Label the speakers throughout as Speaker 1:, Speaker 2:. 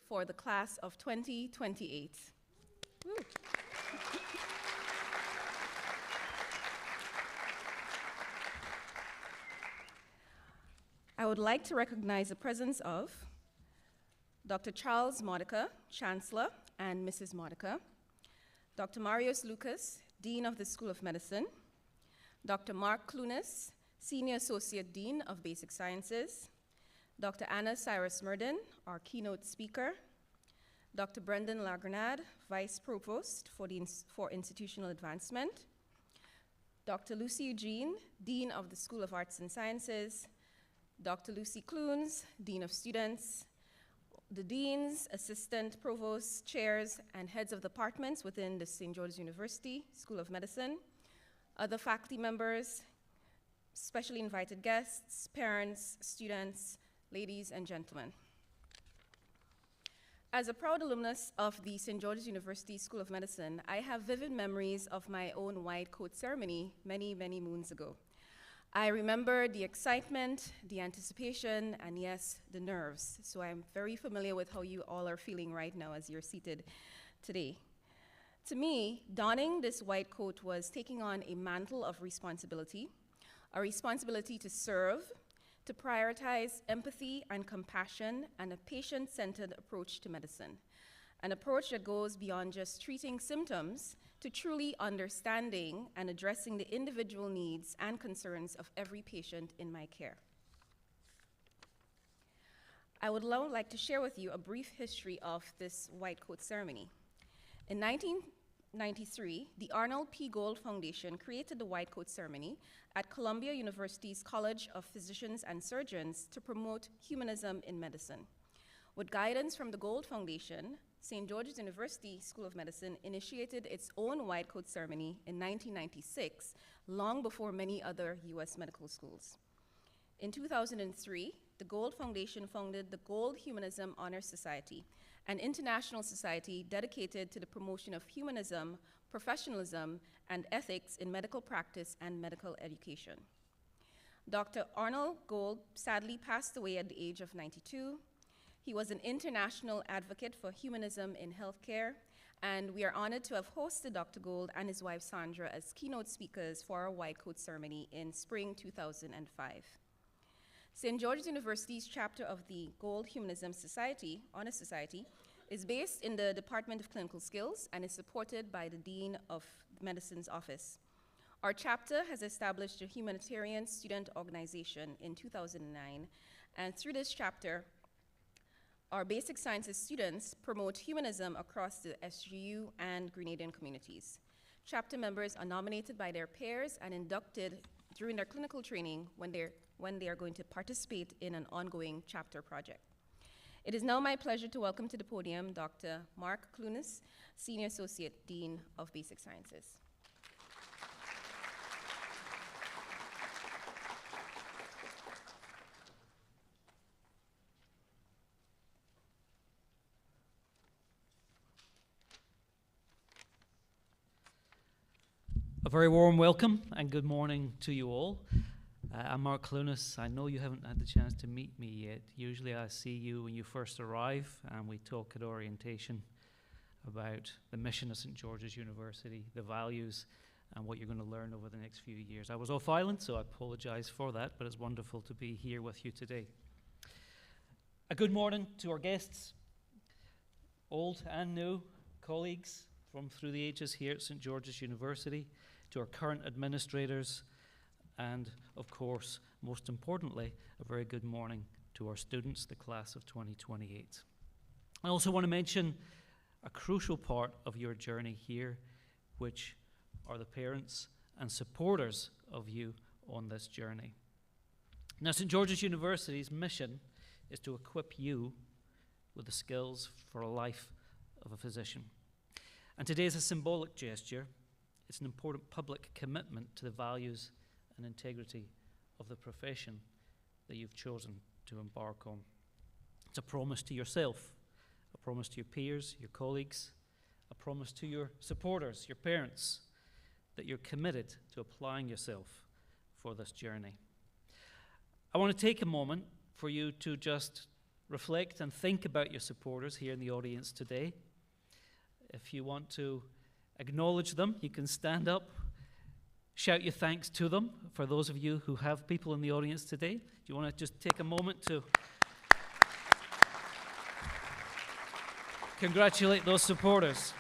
Speaker 1: for the class of 2028. Woo. I would like to recognize the presence of Dr. Charles Modica, Chancellor, and Mrs. Modica, Dr. Marius Lucas, Dean of the School of Medicine, Dr. Mark Clunas, Senior Associate Dean of Basic Sciences, Dr. Anna Cyrus Murden, our keynote speaker, Dr. Brendan Lagrenade, Vice Provost for Institutional Advancement, Dr. Lucy Eugene, Dean of the School of Arts and Sciences, Dr. Lucy Clunes, Dean of Students, the deans, assistant provosts, chairs, and heads of departments within the St. George's University School of Medicine, other faculty members, specially invited guests, parents, students, ladies and gentlemen. As a proud alumnus of the St. George's University School of Medicine, I have vivid memories of my own white coat ceremony many, many moons ago. I remember the excitement, the anticipation, and yes, the nerves. So I'm very familiar with how you all are feeling right now as you're seated today. To me, donning this white coat was taking on a mantle of responsibility, a responsibility to serve, to prioritize empathy and compassion and a patient-centered approach to medicine, an approach that goes beyond just treating symptoms to truly understanding and addressing the individual needs and concerns of every patient in my care. I would now like to share with you a brief history of this white coat ceremony. In 1993, the Arnold P. Gold Foundation created the white coat ceremony at Columbia University's College of Physicians and Surgeons to promote humanism in medicine. With guidance from the Gold Foundation, St. George's University School of Medicine initiated its own white coat ceremony in 1996, long before many other US medical schools. In 2003, the Gold Foundation founded the Gold Humanism Honor Society, an international society dedicated to the promotion of humanism, professionalism, and ethics in medical practice and medical education. Dr. Arnold Gold sadly passed away at the age of 92. He was an international advocate for humanism in healthcare, and we are honored to have hosted Dr. Gold and his wife Sandra as keynote speakers for our white coat ceremony in spring 2005. St. George's University's chapter of the Gold Humanism Society, Honor Society, is based in the Department of Clinical Skills and is supported by the Dean of Medicine's office. Our chapter has established a humanitarian student organization in 2009, and through this chapter, our basic sciences students promote humanism across the SGU and Grenadian communities. Chapter members are nominated by their peers and inducted during their clinical training when they are going to participate in an ongoing chapter project. It is now my pleasure to welcome to the podium Dr. Mark Clunas, Senior Associate Dean of Basic Sciences.
Speaker 2: A very warm welcome and good morning to you all. I'm Mark Clunas. I know you haven't had the chance to meet me yet. Usually I see you when you first arrive and we talk at orientation about the mission of St. George's University, the values, and what you're going to learn over the next few years. I was off island, so I apologize for that, but it's wonderful to be here with you today. A good morning to our guests, old and new, colleagues from through the ages here at St. George's University, to our current administrators, and of course, most importantly, a very good morning to our students, the class of 2028. I also want to mention a crucial part of your journey here, which are the parents and supporters of you on this journey. Now, St. George's University's mission is to equip you with the skills for a life of a physician. And today is a symbolic gesture. It's an important public commitment to the values and integrity of the profession that you've chosen to embark on. It's a promise to yourself, a promise to your peers, your colleagues, a promise to your supporters, your parents, that you're committed to applying yourself for this journey. I want to take a moment for you to just reflect and think about your supporters here in the audience today. If you want to acknowledge them, you can stand up, shout your thanks to them. For those of you who have people in the audience today, do you want to just take a moment to congratulate those supporters?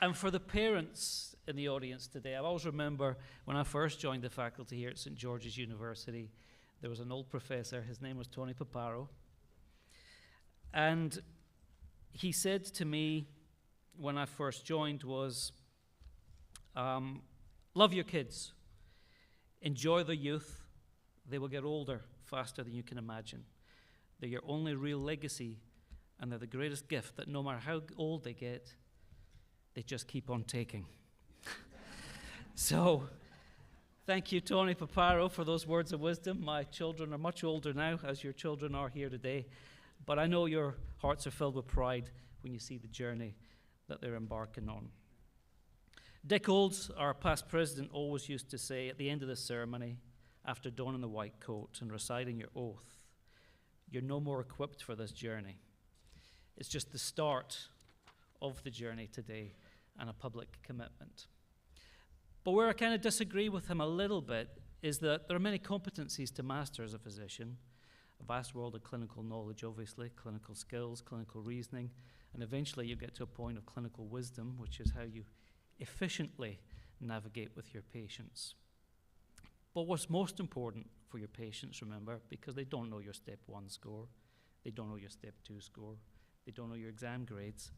Speaker 2: And for the parents in the audience today, I always remember when I first joined the faculty here at St. George's University, there was an old professor, his name was Tony Paparo, and he said to me when I first joined was, love your kids, enjoy their youth, they will get older faster than you can imagine. They're your only real legacy, and they're the greatest gift that no matter how old they get, they just keep on taking. So, thank you, Tony Paparo, for those words of wisdom. My children are much older now, as your children are here today, but I know your hearts are filled with pride when you see the journey that they're embarking on. Dick Olds, our past president, always used to say at the end of the ceremony, after donning the white coat and reciting your oath, you're no more equipped for this journey. It's just the start of the journey today and a public commitment. But where I kind of disagree with him a little bit is that there are many competencies to master as a physician, a vast world of clinical knowledge, obviously, clinical skills, clinical reasoning, and eventually you get to a point of clinical wisdom, which is how you efficiently navigate with your patients. But what's most important for your patients, remember, because they don't know your step 1 score, they don't know your step 2 score, they don't know your exam grades,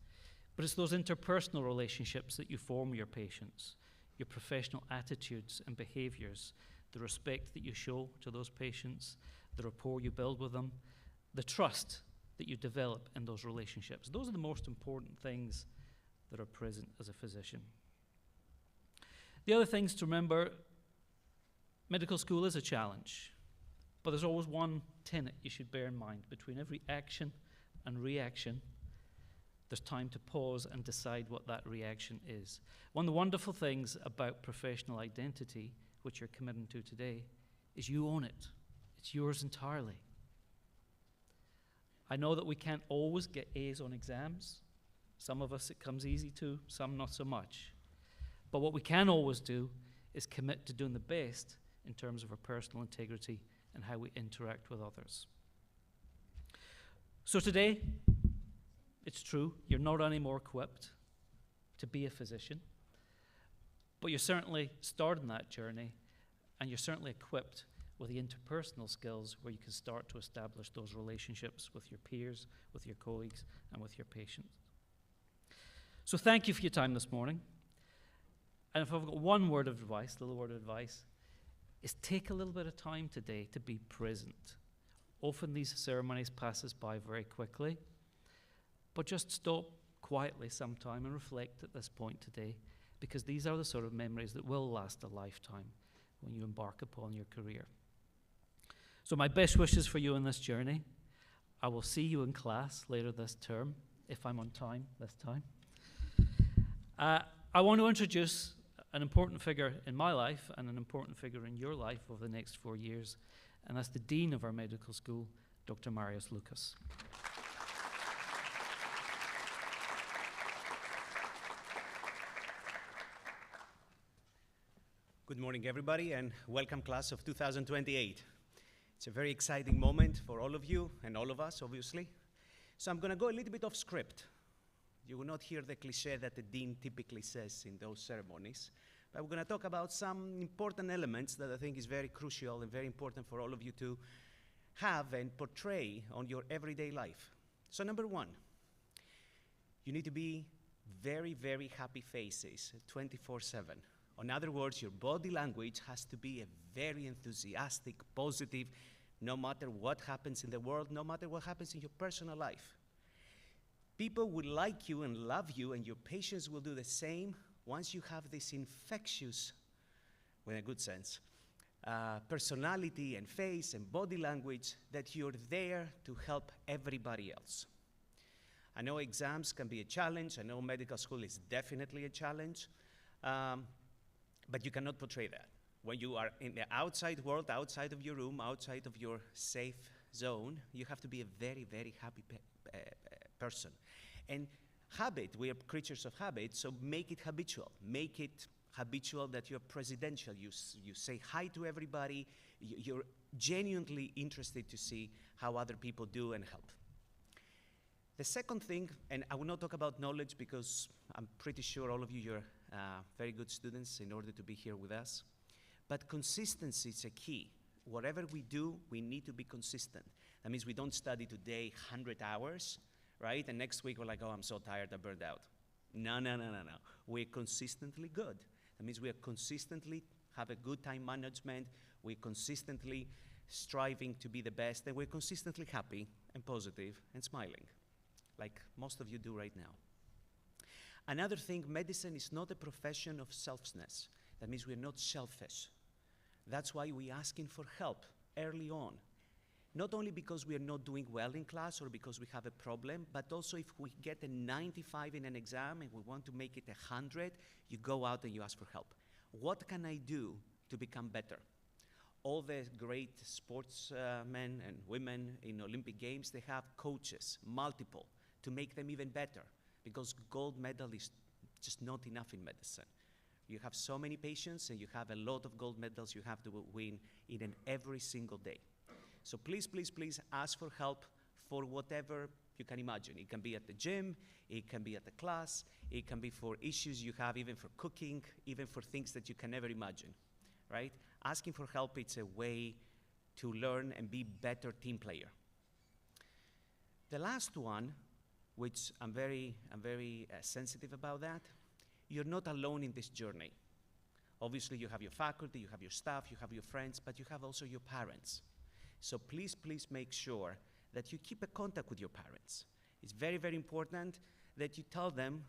Speaker 2: but it's those interpersonal relationships that you form with your patients, your professional attitudes and behaviors, the respect that you show to those patients, the rapport you build with them, the trust that you develop in those relationships. Those are the most important things that are present as a physician. The other things to remember, medical school is a challenge, but there's always one tenet you should bear in mind. Between every action and reaction, there's time to pause and decide what that reaction is. One of the wonderful things about professional identity, which you're committing to today, is you own it. It's yours entirely. I know that we can't always get A's on exams. Some of us it comes easy to, some not so much. But what we can always do is commit to doing the best in terms of our personal integrity and how we interact with others. So today, it's true, you're not any more equipped to be a physician, but you're certainly starting that journey, and you're certainly equipped with the interpersonal skills where you can start to establish those relationships with your peers, with your colleagues, and with your patients. So thank you for your time this morning. And if I've got one word of advice, a little word of advice, is take a little bit of time today to be present. Often these ceremonies pass us by very quickly, but just stop quietly sometime and reflect at this point today, because these are the sort of memories that will last a lifetime when you embark upon your career. So my best wishes for you in this journey. I will see you in class later this term, if I'm on time this time. I want to introduce an important figure in my life and an important figure in your life over the next 4 years, and that's the Dean of our medical school, Dr. Marius Lucas.
Speaker 3: Good morning, everybody, and welcome, class of 2028. It's a very exciting moment for all of you and all of us, obviously. So I'm going to go a little bit off script. You will not hear the cliche that the dean typically says in those ceremonies, but we're going to talk about some important elements that I think is very crucial and very important for all of you to have and portray on your everyday life. So number one, you need to be very, very happy faces 24/7. In other words, your body language has to be a very enthusiastic, positive, no matter what happens in the world, no matter what happens in your personal life. People will like you and love you, and your patients will do the same once you have this infectious, in a good sense, personality and face and body language that you're there to help everybody else. I know exams can be a challenge. I know medical school is definitely a challenge. But you cannot portray that. when you are in the outside world, outside of your room, outside of your safe zone, you have to be a very, very happy person. And habit, we are creatures of habit, so make it habitual. Make it habitual that you're presidential. You say hi to everybody. You're genuinely interested to see how other people do and help. The second thing, and I will not talk about knowledge because I'm pretty sure all of you, you're very good students in order to be here with us. But consistency is a key. Whatever we do, we need to be consistent. That means we don't study today 100 hours, right? And next week we're like, oh, I'm so tired, I burned out. No. We're consistently good. That means we are consistently have a good time management. We're consistently striving to be the best, and we're consistently happy and positive and smiling, like most of you do right now. Another thing, medicine is not a profession of selfishness. That means we're not selfish. That's why we're asking for help early on. Not only because we are not doing well in class or because we have a problem, but also if we get a 95 in an exam and we want to make it 100, you go out and you ask for help. What can I do to become better? All the great sportsmen and women in Olympic Games, they have coaches, multiple, to make them even better, because gold medal is just not enough in medicine. You have so many patients and you have a lot of gold medals you have to win in every single day. So please, please, please ask for help for whatever you can imagine. It can be at the gym, it can be at the class, it can be for issues you have, even for cooking, even for things that you can never imagine, right? Asking for help, it's a way to learn and be better team player. The last one, which I'm very sensitive about that, you're not alone in this journey. Obviously, you have your faculty, you have your staff, you have your friends, but you have also your parents. So please, please make sure that you keep a contact with your parents. It's very, very important that you tell them,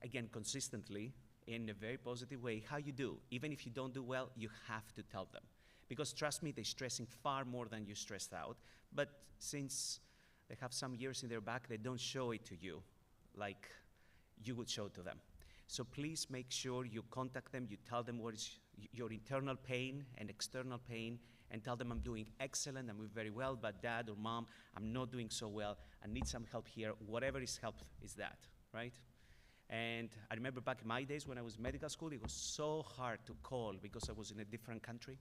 Speaker 3: again, consistently, in a very positive way, how you do. Even if you don't do well, you have to tell them. Because trust me, they're stressing far more than you stressed out. But since they have some years in their back, they don't show it to you like you would show to them. So please make sure you contact them, you tell them what is your internal pain and external pain, and tell them I'm doing excellent, I'm doing very well, but dad or mom, I'm not doing so well, I need some help here. Whatever is help is that, right? And I remember back in my days when I was in medical school, it was so hard to call because I was in a different country.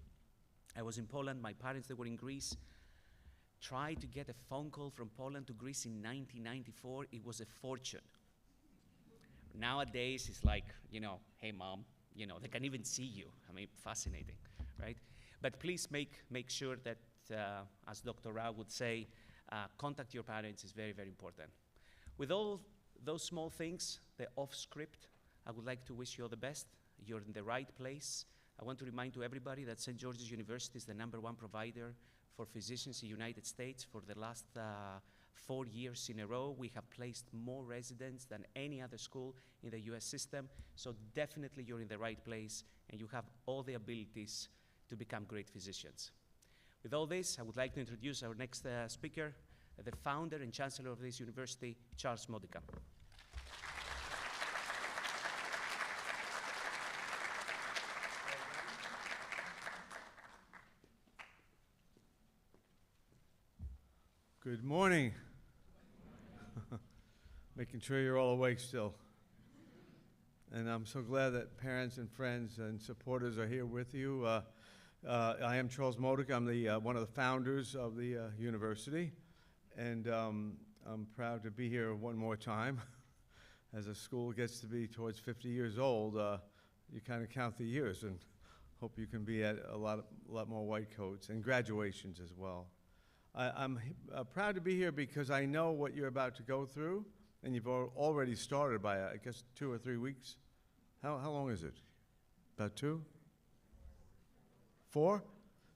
Speaker 3: I was in Poland, my parents, they were in Greece. Tried to get a phone call from Poland to Greece in 1994, it was a fortune. Nowadays, it's like, you know, hey mom, you know, they can even see you. I mean, fascinating, right? But please make sure that, as Dr. Rao would say, contact your parents is very, very important. With all those small things, the off script, I would like to wish you all the best. You're in the right place. I want to remind to everybody that St. George's University is the #1 provider for physicians in the United States. For the last 4 years in a row, we have placed more residents than any other school in the US system. So definitely you're in the right place and you have all the abilities to become great physicians. With all this, I would like to introduce our next speaker, the founder and chancellor of this university, Charles Modica.
Speaker 4: Good morning. Making sure you're all awake still. And I'm so glad that parents and friends and supporters are here with you. I am Charles Modica. I'm one of the founders of the university. And I'm proud to be here one more time. As a school gets to be towards 50 years old, you kind of count the years and hope you can be at a lot more white coats and graduations as well. I'm proud to be here because I know what you're about to go through, and you've already started by, I guess, 2 or 3 weeks. How long is it? About 2? 4?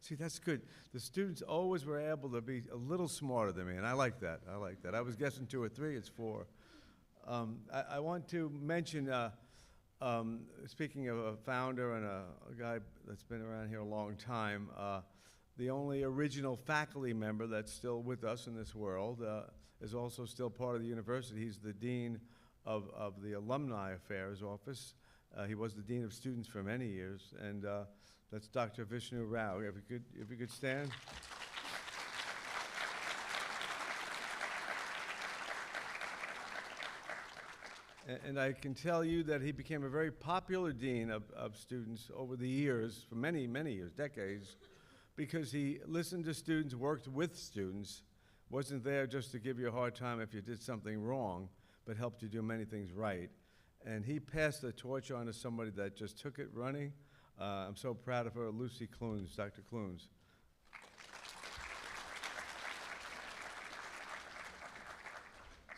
Speaker 4: See, that's good. The students always were able to be a little smarter than me, and I like that. I like that. I was guessing 2 or 3. It's 4. I want to mention, speaking of a founder and a guy that's been around here a long time, the only original faculty member that's still with us in this world is also still part of the university. He's the dean of the Alumni Affairs Office, He was the Dean of Students for many years, and that's Dr. Vishnu Rao. If you could stand. And I can tell you that he became a very popular dean of students over the years, for many, many years, decades, because he listened to students, worked with students, wasn't there just to give you a hard time if you did something wrong, but helped you do many things right. And he passed the torch on to somebody that just took it running. I'm so proud of her, Lucy Clunes, Dr. Clunes.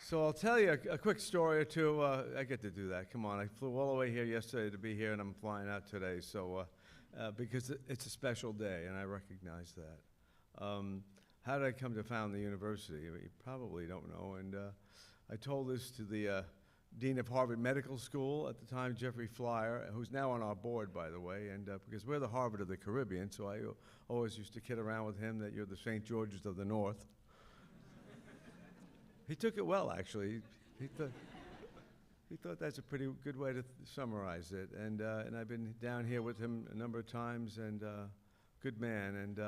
Speaker 4: So I'll tell you a quick story or two. I get to do that. Come on, I flew all the way here yesterday to be here, and I'm flying out today. So because it's a special day, and I recognize that. How did I come to found the university? You probably don't know. And I told this to the Dean of Harvard Medical School at the time, Jeffrey Flyer, who's now on our board, by the way, and because we're the Harvard of the Caribbean, so I always used to kid around with him that you're the St. George's of the North. He took it well, actually. He thought that's a pretty good way to summarize it. And I've been down here with him a number of times, and good man. And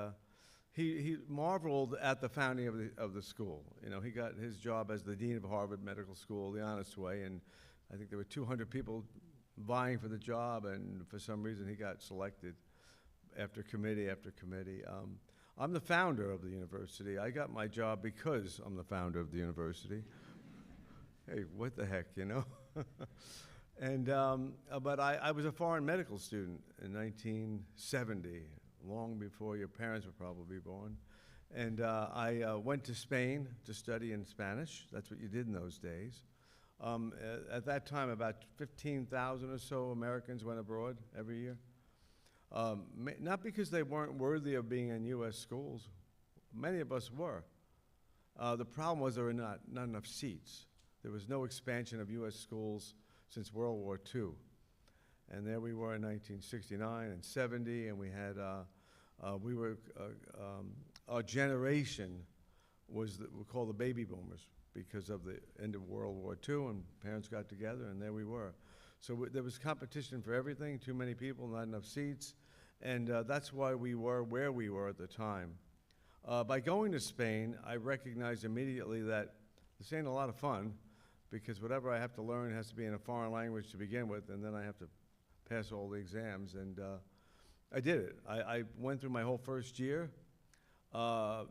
Speaker 4: he marveled at the founding of the school. You know, he got his job as the Dean of Harvard Medical School the honest way, and I think there were 200 people vying for the job, and for some reason he got selected after committee after committee. I'm the founder of the university. I got my job because I'm the founder of the university. Hey, what the heck, you know? And, but I was a foreign medical student in 1970, long before your parents were probably born. And I went to Spain to study in Spanish. That's what you did in those days. At that time, about 15,000 or so Americans went abroad every year. Not because they weren't worthy of being in U.S. schools. Many of us were. The problem was there were not enough seats. There was no expansion of U.S. schools since World War II. And there we were in 1969 and 70, and we had, our generation was we called the baby boomers because of the end of World War II, and parents got together, and there we were. So there was competition for everything, too many people, not enough seats, and that's why we were where we were at the time. By going to Spain, I recognized immediately that this ain't a lot of fun, because whatever I have to learn has to be in a foreign language to begin with, and then I have to pass all the exams, and I did it. I went through my whole first year. I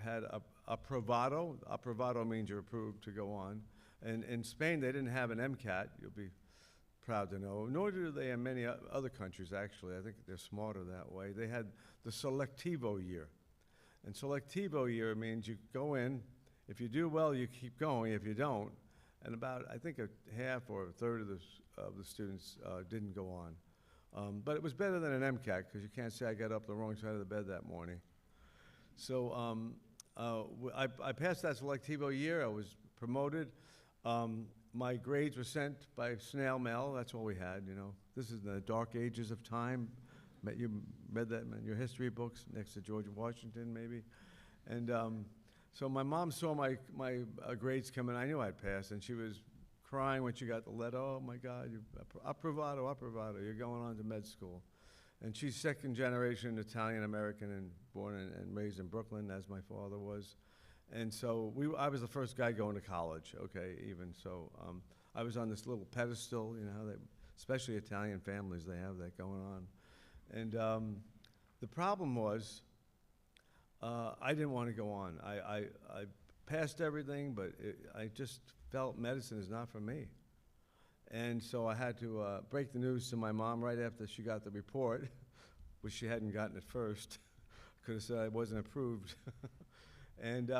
Speaker 4: had aprobado. Aprobado means you're approved to go on. And in Spain, they didn't have an MCAT. You'll be proud to know. Nor do they in many other countries, actually. I think they're smarter that way. They had the selectivo year. And selectivo year means you go in. If you do well, you keep going. If you don't, and about, I think, a half or a third of the students didn't go on. But it was better than an MCAT, because you can't say I got up the wrong side of the bed that morning. So I passed that selectivo year. I was promoted. My grades were sent by snail mail. That's all we had, you know. This is the dark ages of time. You read that in your history books next to George Washington, maybe. And so my mom saw my grades come in. I knew I'd passed, and she was crying when she got the letter. Oh, my God, approvato, approvato. You're going on to med school. And she's second generation Italian-American and born and raised in Brooklyn, as my father was. And so I was the first guy going to college, okay, even. So I was on this little pedestal, you know, how especially Italian families, they have that going on. And the problem was I didn't want to go on. I passed everything, but I just felt medicine is not for me. And so I had to break the news to my mom right after she got the report, which she hadn't gotten at first. Could have said I wasn't approved. And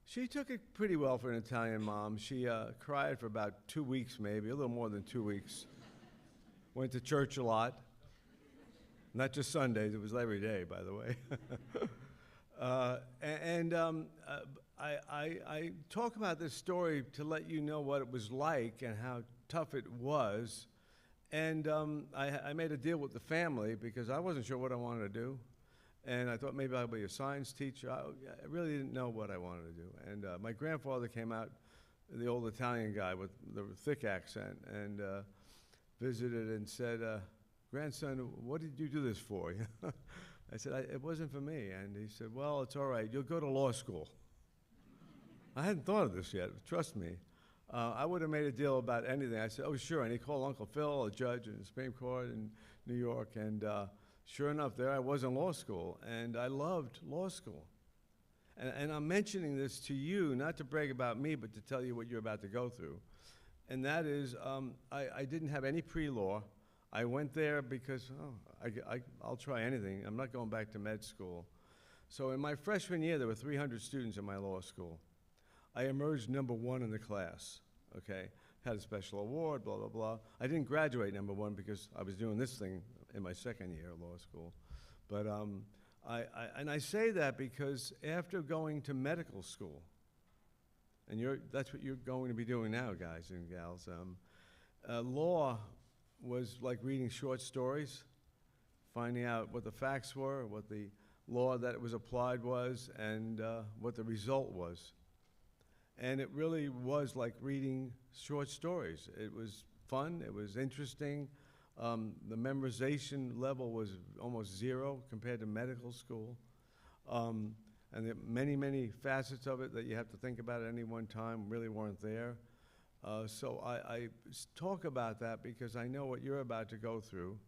Speaker 4: she took it pretty well for an Italian mom. She cried for about 2 weeks, maybe, a little more than 2 weeks. Went to church a lot. Not just Sundays, it was every day, by the way. I talk about this story to let you know what it was like and how tough it was. And I made a deal with the family because I wasn't sure what I wanted to do. And I thought maybe I'd be a science teacher. I really didn't know what I wanted to do. And my grandfather came out, the old Italian guy with the thick accent, and visited and said, grandson, what did you do this for? I said, it wasn't for me. And he said, well, it's all right. You'll go to law school. I hadn't thought of this yet. Trust me. I would have made a deal about anything. I said, oh, sure. And he called Uncle Phil, a judge in the Supreme Court in New York. And sure enough, there I was in law school. And I loved law school. And I'm mentioning this to you, not to brag about me, but to tell you what you're about to go through. And that is, I didn't have any pre-law. I went there because, I'll try anything. I'm not going back to med school. So in my freshman year, there were 300 students in my law school. I emerged #1 in the class, okay? Had a special award, blah, blah, blah. I didn't graduate #1 because I was doing this thing in my second year of law school. But I say that because after going to medical school, and that's what you're going to be doing now, guys and gals, law was like reading short stories, finding out what the facts were, what the law that it was applied was, and what the result was. And it really was like reading short stories. It was fun, it was interesting. The memorization level was almost 0 compared to medical school. And there are many, many facets of it that you have to think about at any one time really weren't there. So I talk about that because I know what you're about to go through.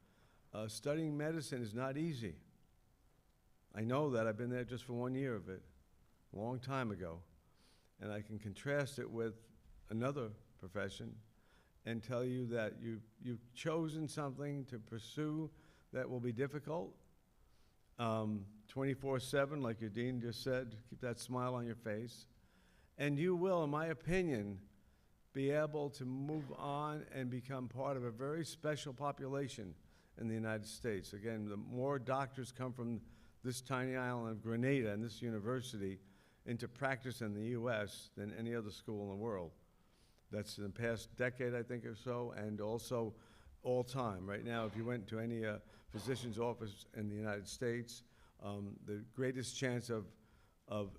Speaker 4: Studying medicine is not easy. I know that. I've been there just for 1 year of it, a long time ago. And I can contrast it with another profession and tell you that you've chosen something to pursue that will be difficult. 24/7, like your dean just said, keep that smile on your face. And you will, in my opinion, be able to move on and become part of a very special population in the United States. Again, the more doctors come from this tiny island of Grenada and this university into practice in the U.S. than any other school in the world. That's in the past decade, I think, or so, and also all time. Right now, if you went to any physician's office in the United States, the greatest chance of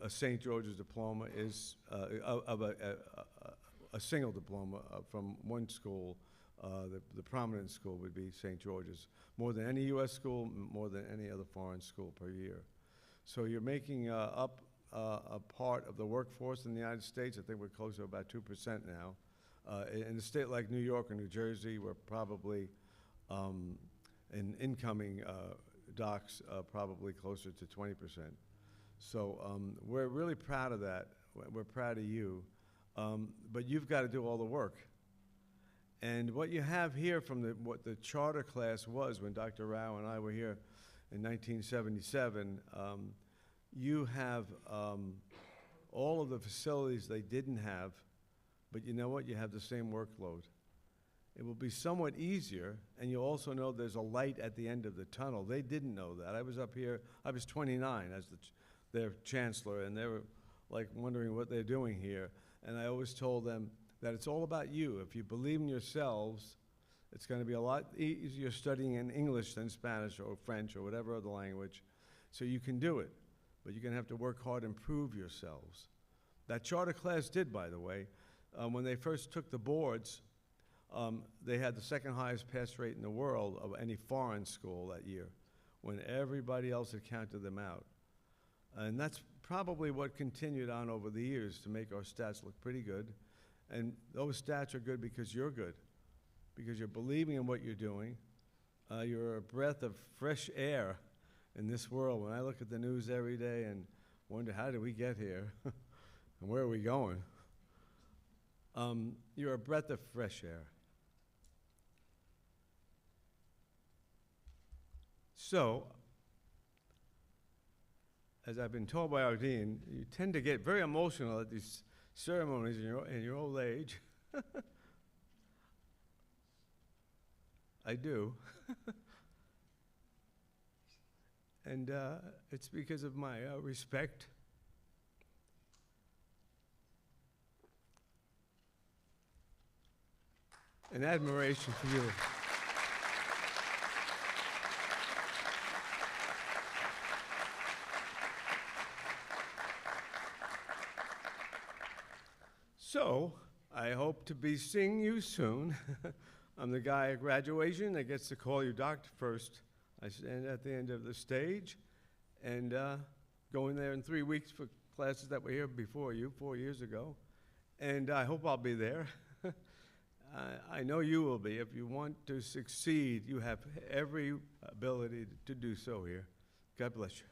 Speaker 4: a St. George's diploma is, of a single diploma from one school, the prominent school would be St. George's, more than any U.S. school, more than any other foreign school per year. So you're making up a part of the workforce in the United States. I think we're close to about 2% now. In a state like New York or New Jersey, we're probably, in incoming docs, probably closer to 20%. So we're really proud of that. We're proud of you. But you've got to do all the work. And what you have here from what the charter class was when Dr. Rao and I were here in 1977, you have all of the facilities they didn't have, but you know what? You have the same workload. It will be somewhat easier, and you also know there's a light at the end of the tunnel. They didn't know that. I was up here, I was 29 as their chancellor, and they were like wondering what they're doing here. And I always told them that it's all about you. If you believe in yourselves, it's going to be a lot easier studying in English than Spanish or French or whatever other language. So you can do it, but you're going to have to work hard and prove yourselves. That charter class did, by the way. When they first took the boards, they had the second highest pass rate in the world of any foreign school that year, when everybody else had counted them out. And that's probably what continued on over the years to make our stats look pretty good. And those stats are good because you're good, because you're believing in what you're doing. You're a breath of fresh air in this world. When I look at the news every day and wonder, how did we get here? And where are we going? You're a breath of fresh air. So, as I've been told by our dean, you tend to get very emotional at these ceremonies in your old age. I do. And it's because of my respect and admiration for you. So, I hope to be seeing you soon. I'm the guy at graduation that gets to call you doctor first. I stand at the end of the stage and go in there in 3 weeks for classes that were here before you, 4 years ago. And I hope I'll be there. I know you will be. If you want to succeed, you have every ability to do so here. God bless you.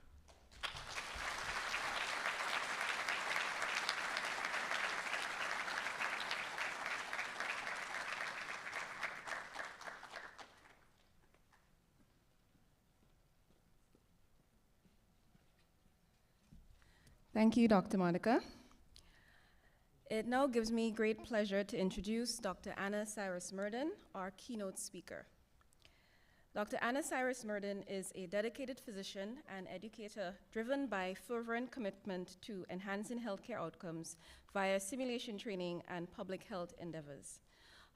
Speaker 1: Thank you, Dr. Monica. It now gives me great pleasure to introduce Dr. Anna Cyrus-Murden, our keynote speaker. Dr. Anna Cyrus-Murden is a dedicated physician and educator driven by fervent commitment to enhancing healthcare outcomes via simulation training and public health endeavors.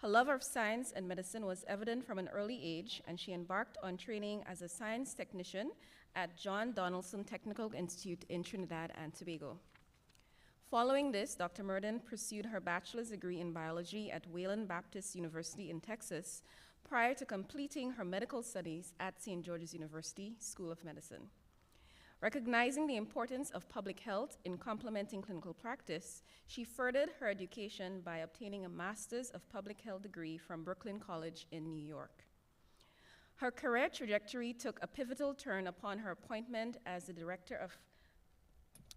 Speaker 1: Her love of science and medicine was evident from an early age, and she embarked on training as a science technician at John Donaldson Technical Institute in Trinidad and Tobago. Following this, Dr. Murden pursued her bachelor's degree in biology at Wayland Baptist University in Texas prior to completing her medical studies at St. George's University School of Medicine. Recognizing the importance of public health in complementing clinical practice, she furthered her education by obtaining a Master's of Public Health degree from Brooklyn College in New York. Her career trajectory took a pivotal turn upon her appointment as the director of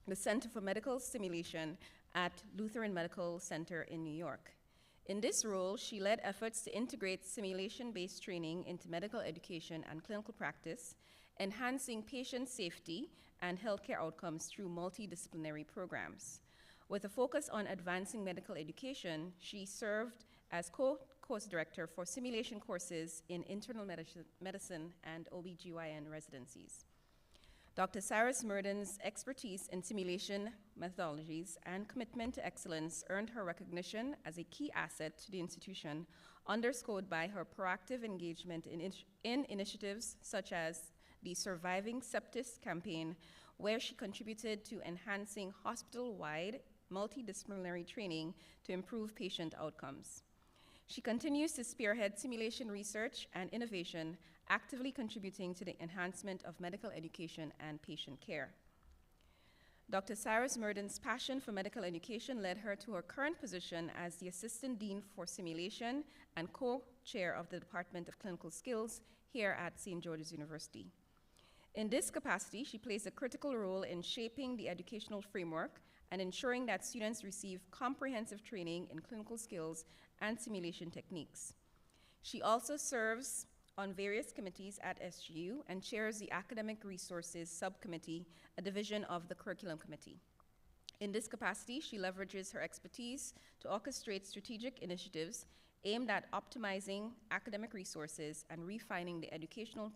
Speaker 1: the Center for Medical Simulation at Lutheran Medical Center in New York. In this role, she led efforts to integrate simulation-based training into medical education and clinical practice, enhancing patient safety and healthcare outcomes through multidisciplinary programs. With a focus on advancing medical education, she served as course director for simulation courses in internal medicine and OBGYN residencies. Dr. Cyrus-Murden's expertise in simulation methodologies and commitment to excellence earned her recognition as a key asset to the institution, underscored by her proactive engagement in initiatives such as the Surviving Sepsis campaign, where she contributed to enhancing hospital-wide multidisciplinary training to improve patient outcomes. She continues to spearhead simulation research and innovation, actively contributing to the enhancement of medical education and patient care. Dr. Cyrus-Murden's passion for medical education led her to her current position as the Assistant Dean for Simulation and co-chair of the Department of Clinical Skills here at St. George's University. In this capacity, she plays a critical role in shaping the educational framework and ensuring that students receive comprehensive training in clinical skills and simulation techniques. She also serves on various committees at SGU and chairs the Academic Resources Subcommittee, a division of the Curriculum Committee. In this capacity, she leverages her expertise to orchestrate strategic initiatives aimed at optimizing academic resources and refining the educational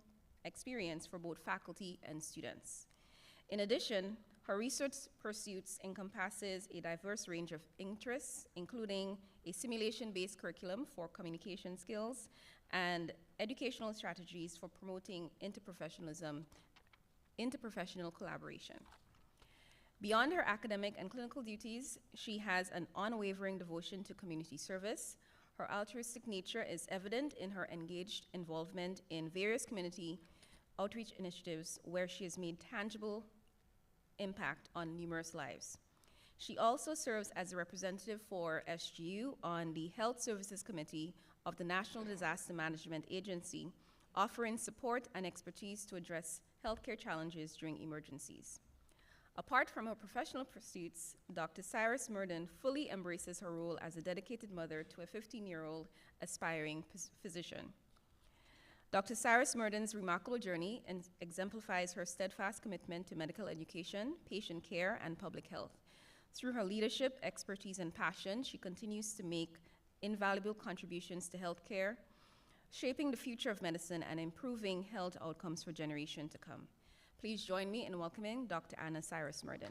Speaker 1: experience for both faculty and students. In addition, her research pursuits encompasses a diverse range of interests, including a simulation-based curriculum for communication skills and educational strategies for promoting interprofessional collaboration. Beyond her academic and clinical duties, she has an unwavering devotion to community service. Her altruistic nature is evident in her engaged involvement in various community outreach initiatives where she has made tangible impact on numerous lives. She also serves as a representative for SGU on the Health Services Committee of the National Disaster Management Agency, offering support and expertise to address healthcare challenges during emergencies. Apart from her professional pursuits, Dr. Cyrus-Murden fully embraces her role as a dedicated mother to a 15-year-old aspiring physician. Dr. Cyrus-Murden's remarkable journey exemplifies her steadfast commitment to medical education, patient care, and public health. Through her leadership, expertise, and passion, she continues to make invaluable contributions to healthcare, shaping the future of medicine and improving health outcomes for generations to come. Please join me in welcoming Dr. Anna Cyrus-Murden.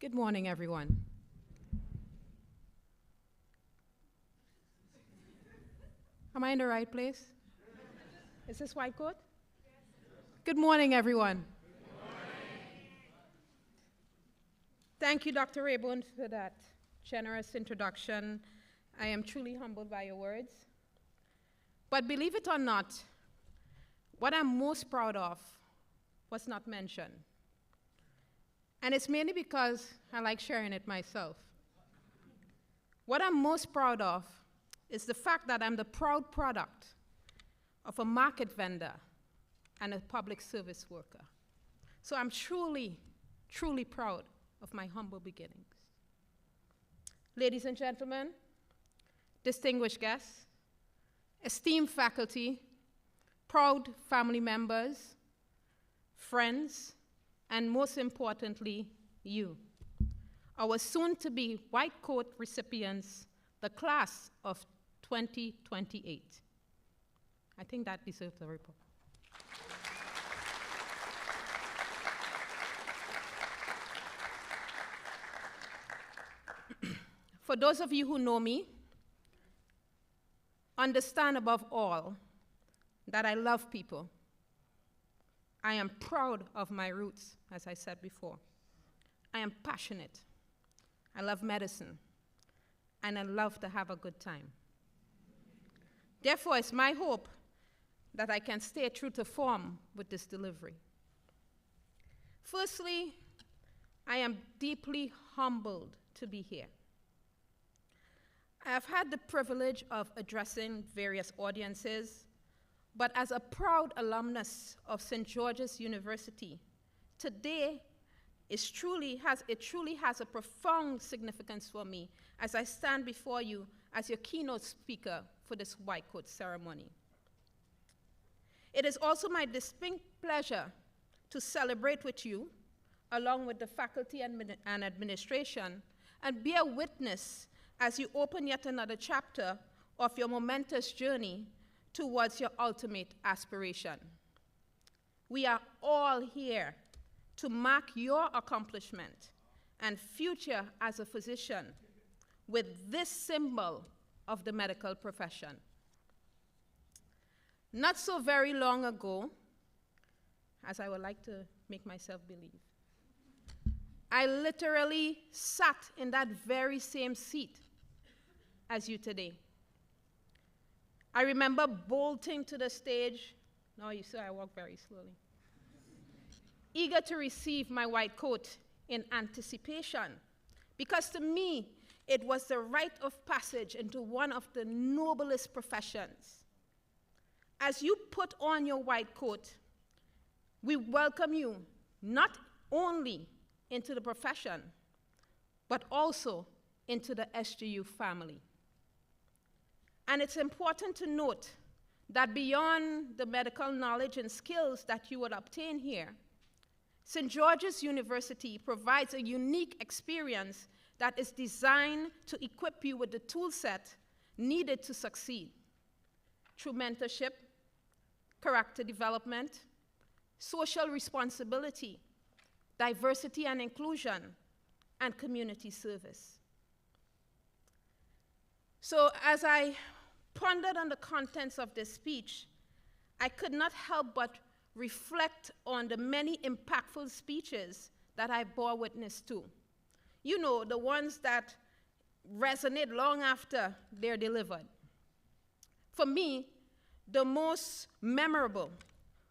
Speaker 5: Good morning, everyone. I in the right place? Is this white coat? Good morning, everyone. Good morning. Thank you, Dr. Rayburn, for that generous introduction. I am truly humbled by your words. But believe it or not, what I'm most proud of was not mentioned. And it's mainly because I like sharing it myself. What I'm most proud of is the fact that I'm the proud product of a market vendor and a public service worker. So I'm truly, truly proud of my humble beginnings. Ladies and gentlemen, distinguished guests, esteemed faculty, proud family members, friends, and most importantly, you, our soon-to-be white coat recipients, the class of 2028. I think that deserves a report. For those of you who know me, understand above all that I love people. I am proud of my roots, as I said before. I am passionate. I love medicine. And I love to have a good time. Therefore, it's my hope that I can stay true to form with this delivery. Firstly, I am deeply humbled to be here. I have had the privilege of addressing various audiences, but as a proud alumnus of St. George's University, today it truly has a profound significance for me as I stand before you as your keynote speaker for this white coat ceremony. It is also my distinct pleasure to celebrate with you, along with the faculty and administration, and bear witness as you open yet another chapter of your momentous journey towards your ultimate aspiration. We are all here to mark your accomplishment and future as a physician with this symbol of the medical profession. Not so very long ago, as I would like to make myself believe, I literally sat in that very same seat as you today. I remember bolting to the stage. No, you see I walk very slowly. Eager to receive my white coat in anticipation, because to me, it was the rite of passage into one of the noblest professions. As you put on your white coat, we welcome you not only into the profession, but also into the SGU family. And it's important to note that beyond the medical knowledge and skills that you will obtain here, St. George's University provides a unique experience that is designed to equip you with the tool set needed to succeed through mentorship, character development, social responsibility, diversity and inclusion, and community service. So as I pondered on the contents of this speech, I could not help but reflect on the many impactful speeches that I bore witness to. You know, the ones that resonate long after they're delivered. For me, the most memorable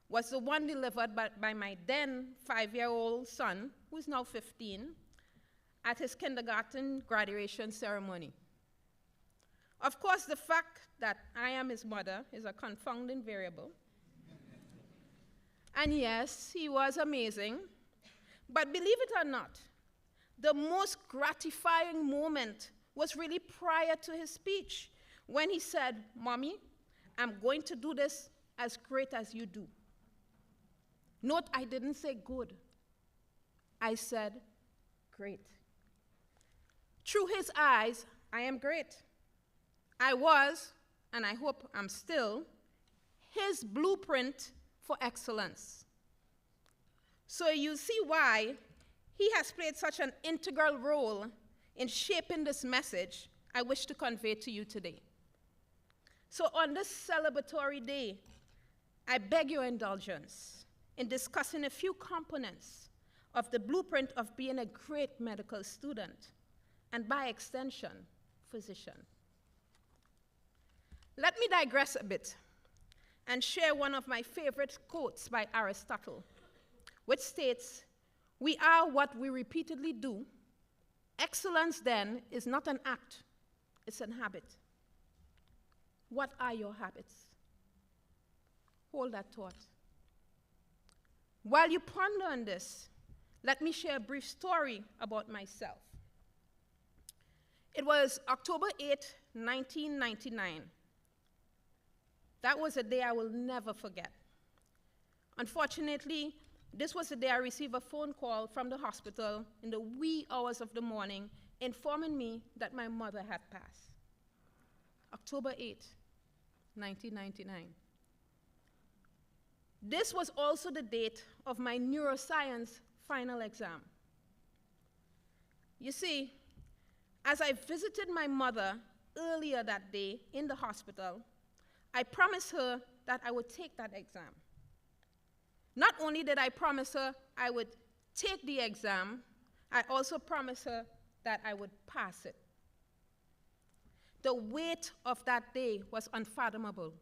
Speaker 5: was the one delivered by my then 5-year-old son, who is now 15, at his kindergarten graduation ceremony. Of course, the fact that I am his mother is a confounding variable. And yes, he was amazing. But believe it or not, the most gratifying moment was really prior to his speech, when he said, "Mommy, I'm going to do this as great as you do." Note, I didn't say good. I said great. Through his eyes, I am great. I was, and I hope I'm still, his blueprint for excellence. So you see why he has played such an integral role in shaping this message I wish to convey to you today. So on this celebratory day, I beg your indulgence in discussing a few components of the blueprint of being a great medical student, and by extension, physician. Let me digress a bit and share one of my favorite quotes by Aristotle, which states, "We are what we repeatedly do. Excellence, then, is not an act, it's an habit." What are your habits? Hold that thought. While you ponder on this, let me share a brief story about myself. It was October 8, 1999. That was a day I will never forget. Unfortunately, this was the day I received a phone call from the hospital in the wee hours of the morning informing me that my mother had passed. October 8, 1999. This was also the date of my neuroscience final exam. You see, as I visited my mother earlier that day in the hospital, I promised her that I would take that exam. Not only did I promise her I would take the exam, I also promised her that I would pass it. The weight of that day was unfathomable.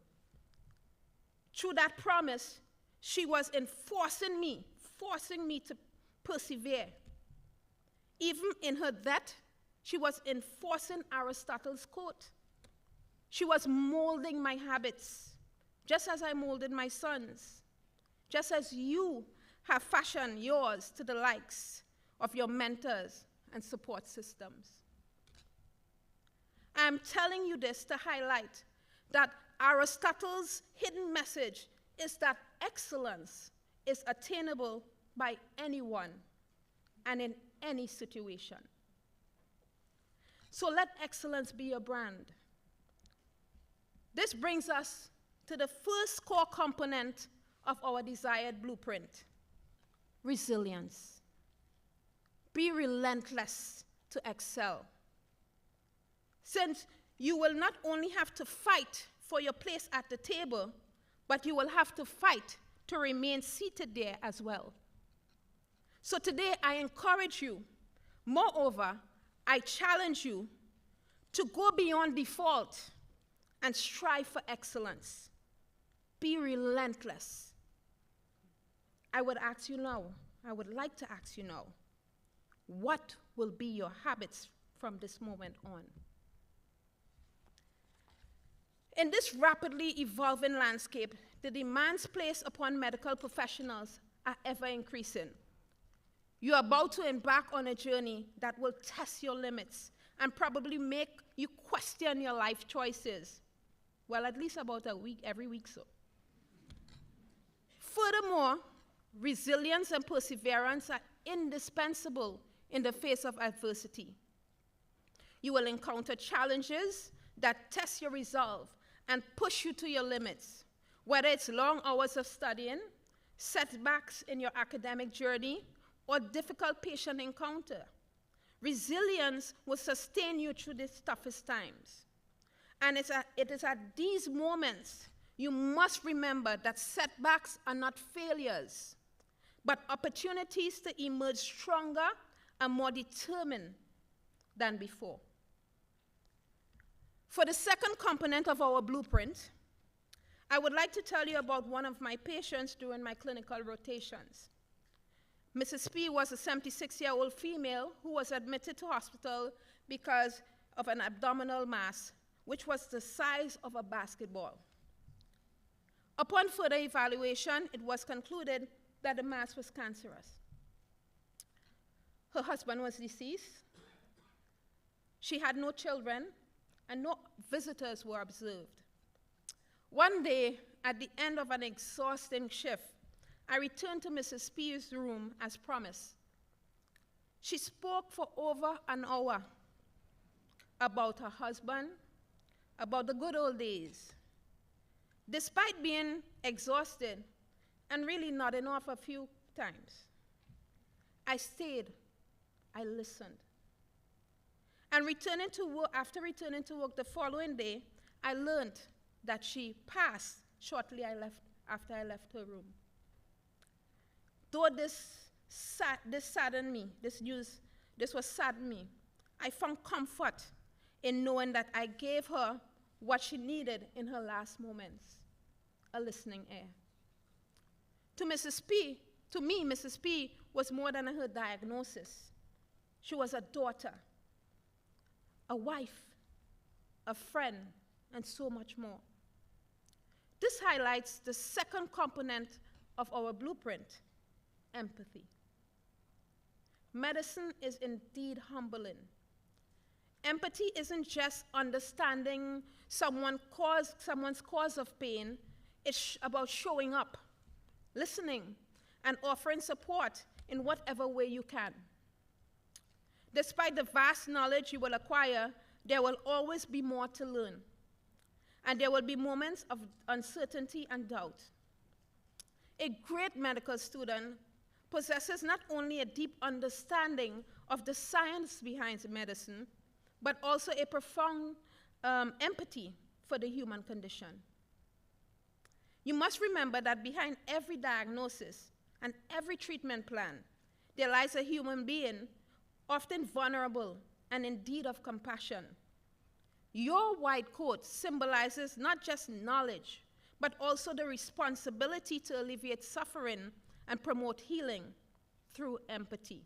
Speaker 5: Through that promise, she was forcing me to persevere. Even in her death, she was enforcing Aristotle's quote. She was molding my habits, just as I molded my sons, just as you have fashioned yours to the likes of your mentors and support systems. I'm telling you this to highlight that Aristotle's hidden message is that excellence is attainable by anyone and in any situation. So let excellence be your brand. This brings us to the first core component of our desired blueprint: resilience. Be relentless to excel. Since you will not only have to fight for your place at the table, but you will have to fight to remain seated there as well. So today I encourage you, moreover, I challenge you to go beyond default and strive for excellence. Be relentless. I would like to ask you now, what will be your habits from this moment on? In this rapidly evolving landscape, the demands placed upon medical professionals are ever increasing. You are about to embark on a journey that will test your limits and probably make you question your life choices. Well, at least about every week so. Furthermore, resilience and perseverance are indispensable in the face of adversity. You will encounter challenges that test your resolve and push you to your limits, whether it's long hours of studying, setbacks in your academic journey, or difficult patient encounter. Resilience will sustain you through these toughest times. And it is at these moments you must remember that setbacks are not failures, but opportunities to emerge stronger and more determined than before. For the second component of our blueprint, I would like to tell you about one of my patients during my clinical rotations. Mrs. P was a 76-year-old female who was admitted to hospital because of an abdominal mass, which was the size of a basketball. Upon further evaluation, it was concluded that the mass was cancerous. Her husband was deceased. She had no children, and no visitors were observed. One day, at the end of an exhausting shift, I returned to Mrs. P's room as promised. She spoke for over an hour about her husband, about the good old days. Despite being exhausted and really nodding off a few times, I stayed, I listened. And after returning to work the following day, I learned that she passed shortly after I left her room. Though this saddened me, this was saddened me, I found comfort in knowing that I gave her what she needed in her last moments, a listening ear. To me, Mrs. P was more than her diagnosis. She was a daughter, a wife, a friend, and so much more. This highlights the second component of our blueprint, empathy. Medicine is indeed humbling. Empathy isn't just understanding someone's cause of pain. It's about showing up, listening, and offering support in whatever way you can. Despite the vast knowledge you will acquire, there will always be more to learn. And there will be moments of uncertainty and doubt. A great medical student possesses not only a deep understanding of the science behind medicine, but also a profound empathy for the human condition. You must remember that behind every diagnosis and every treatment plan, there lies a human being, often vulnerable and in need of compassion. Your white coat symbolizes not just knowledge, but also the responsibility to alleviate suffering and promote healing through empathy.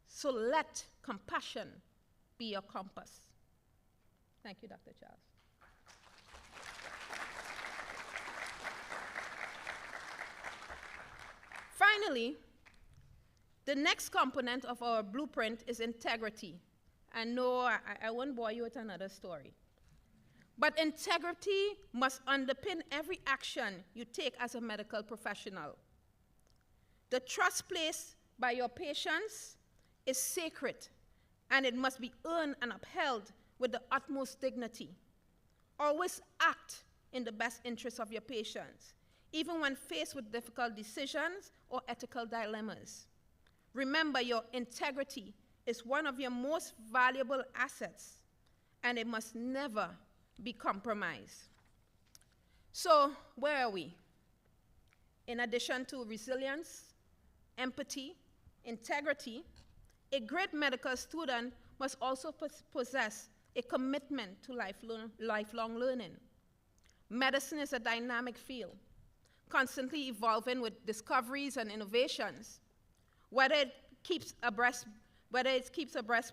Speaker 5: So let compassion be your compass. Thank you, Dr. Charles. Finally, the next component of our blueprint is integrity. And no, I won't bore you with another story. But integrity must underpin every action you take as a medical professional. The trust placed by your patients is sacred, and it must be earned and upheld with the utmost dignity. Always act in the best interest of your patients, even when faced with difficult decisions or ethical dilemmas. Remember, your integrity is one of your most valuable assets, and it must never be compromised. So, where are we? In addition to resilience, empathy, integrity, a great medical student must also possess a commitment to lifelong learning. Medicine is a dynamic field, constantly evolving with discoveries and innovations. Whether it keeps abreast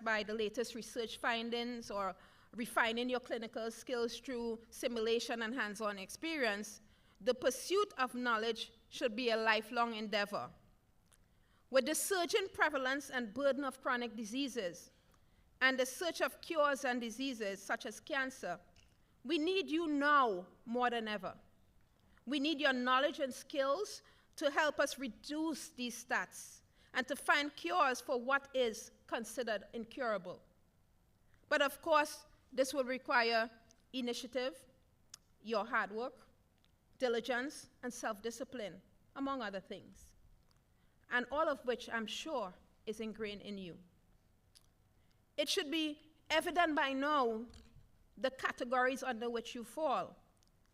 Speaker 5: by the latest research findings or refining your clinical skills through simulation and hands-on experience, the pursuit of knowledge should be a lifelong endeavor. With the surging prevalence and burden of chronic diseases and the search of cures and diseases such as cancer, we need you now more than ever. We need your knowledge and skills to help us reduce these stats and to find cures for what is considered incurable. But of course, this will require initiative, your hard work, diligence, and self-discipline, among other things, and all of which I'm sure is ingrained in you. It should be evident by now the categories under which you fall.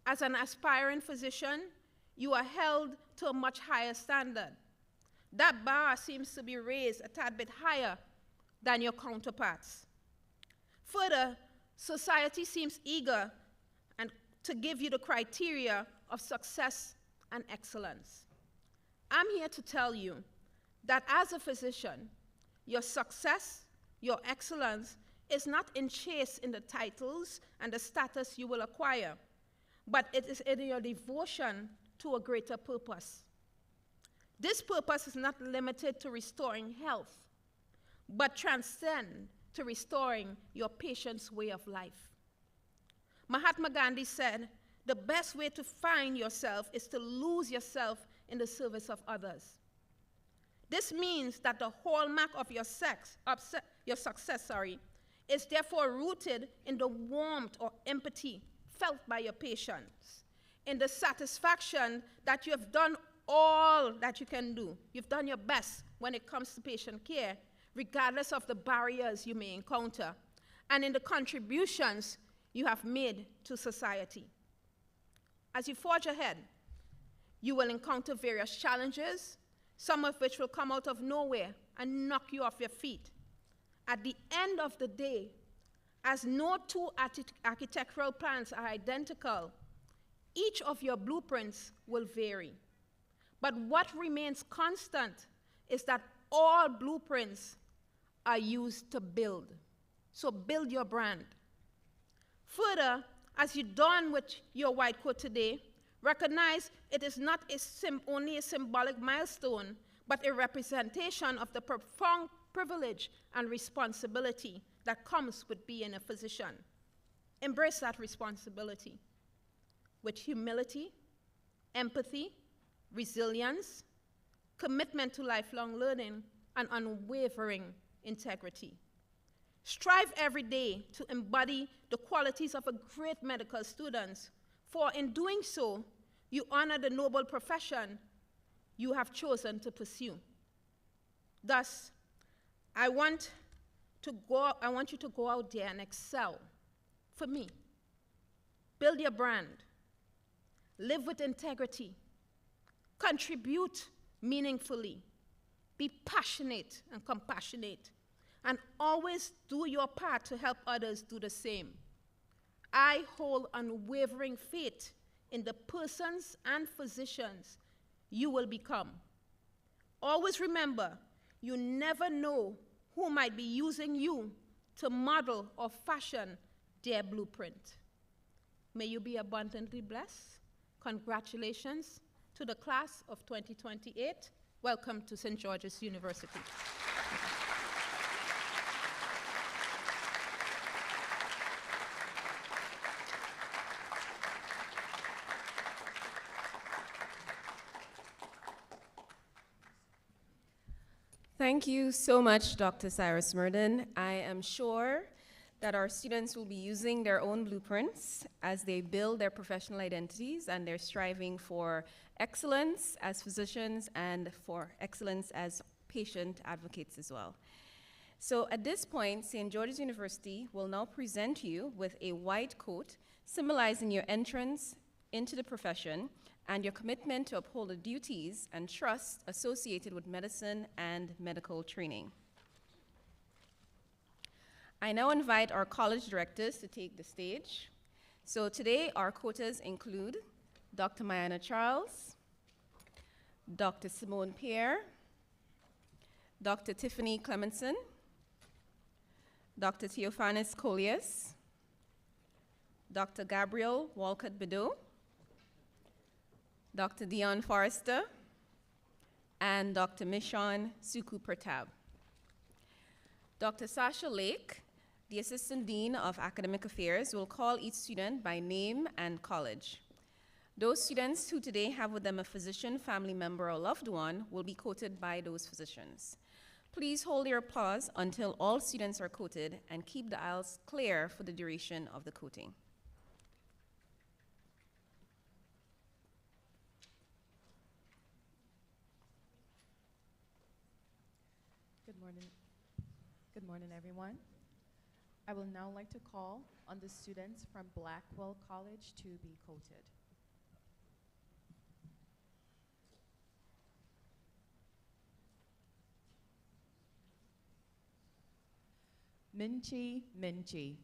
Speaker 5: As an aspiring physician, you are held to a much higher standard. That bar seems to be raised a tad bit higher than your counterparts. Further, society seems eager to give you the criteria of success and excellence. I'm here to tell you that as a physician, your success, your excellence is not enchased in the titles and the status you will acquire, but it is in your devotion to a greater purpose. This purpose is not limited to restoring health, but transcend to restoring your patient's way of life. Mahatma Gandhi said, the best way to find yourself is to lose yourself in the service of others. This means that the hallmark of your success is therefore rooted in the warmth or empathy felt by your patients, in the satisfaction that you have done all that you can do. You've done your best when it comes to patient care, regardless of the barriers you may encounter, and in the contributions you have made to society. As you forge ahead, you will encounter various challenges, some of which will come out of nowhere and knock you off your feet. At the end of the day, as no two architectural plans are identical, each of your blueprints will vary. But what remains constant is that all blueprints are used to build. So build your brand. Further, as you don with your white coat today, recognize it is not only a symbolic milestone, but a representation of the profound privilege and responsibility that comes with being a physician. Embrace that responsibility with humility, empathy, resilience, commitment to lifelong learning, and unwavering integrity. Strive every day to embody the qualities of a great medical student, for in doing so, you honor the noble profession you have chosen to pursue. Thus, I want you to go out there and excel. For me, build your brand, live with integrity, contribute meaningfully, be passionate and compassionate, and always do your part to help others do the same. I hold unwavering faith in the persons and physicians you will become. Always remember, you never know who might be using you to model or fashion their blueprint. May you be abundantly blessed. Congratulations to the class of 2028. Welcome to St. George's University.
Speaker 1: Thank you so much, Dr. Cyrus Murden. I am sure that our students will be using their own blueprints as they build their professional identities, and they're striving for excellence as physicians and for excellence as patient advocates as well. So at this point, St. George's University will now present you with a white coat symbolizing your entrance into the profession and your commitment to uphold the duties and trust associated with medicine and medical training. I now invite our college directors to take the stage. So today, our quotas include Dr. Mayana Charles, Dr. Simone Pierre, Dr. Tiffany Clemenson, Dr. Theophanis Colias, Dr. Gabriel Walcott-Bedeau, Dr. Dion Forrester, and Dr. Mishon Suku Pertab. Dr. Sasha Lake, the Assistant Dean of Academic Affairs, will call each student by name and college. Those students who today have with them a physician, family member, or loved one will be quoted by those physicians. Please hold your applause until all students are quoted and keep the aisles clear for the duration of the quoting.
Speaker 6: Good morning, everyone. I will now like to call on the students from Blackwell College to be quoted. Minchi Minchi.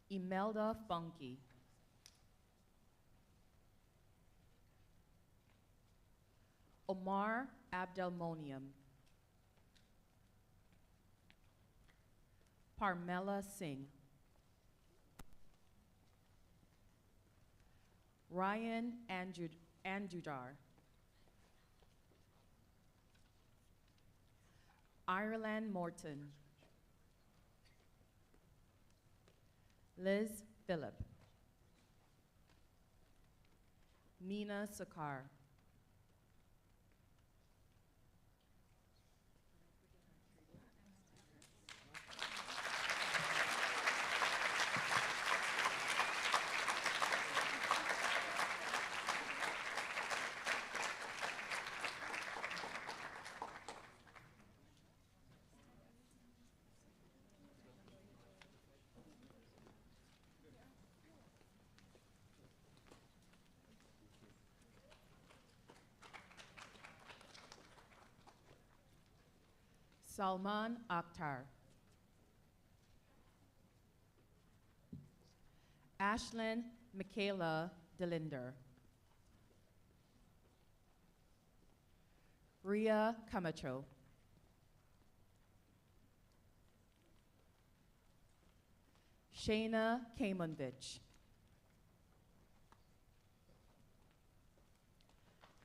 Speaker 6: Imelda Funky. Omar Abdelmonium. Parmela Singh. Ryan Anjujar. Ireland Morton. Liz Phillip. Mina Sakar. Salman Akhtar. Ashlyn Michaela Delinder. Ria Camacho. Shayna Kamonvich.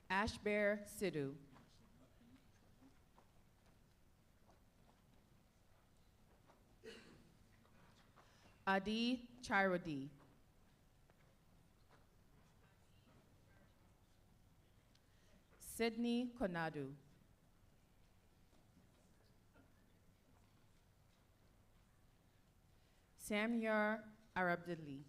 Speaker 6: Ashbear Sidhu. Adi Chairodi. Sydney Konadu. Samyar Arabdali.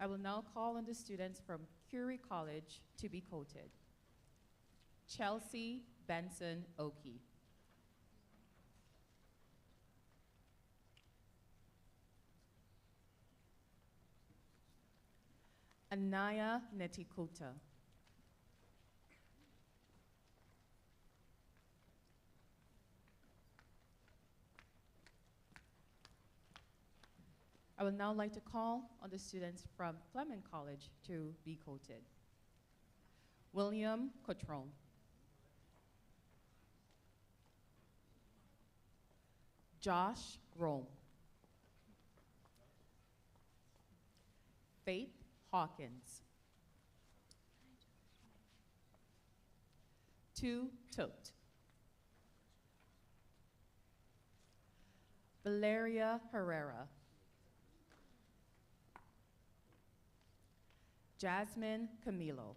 Speaker 6: I will now call on the students from Curie College to be quoted. Chelsea Benson Oki. Anaya Netikuta. I would now like to call on the students from Fleming College to be quoted. William Cotron. Josh Rome. Faith Hawkins. Tu Tote. Valeria Herrera. Jasmine Camilo.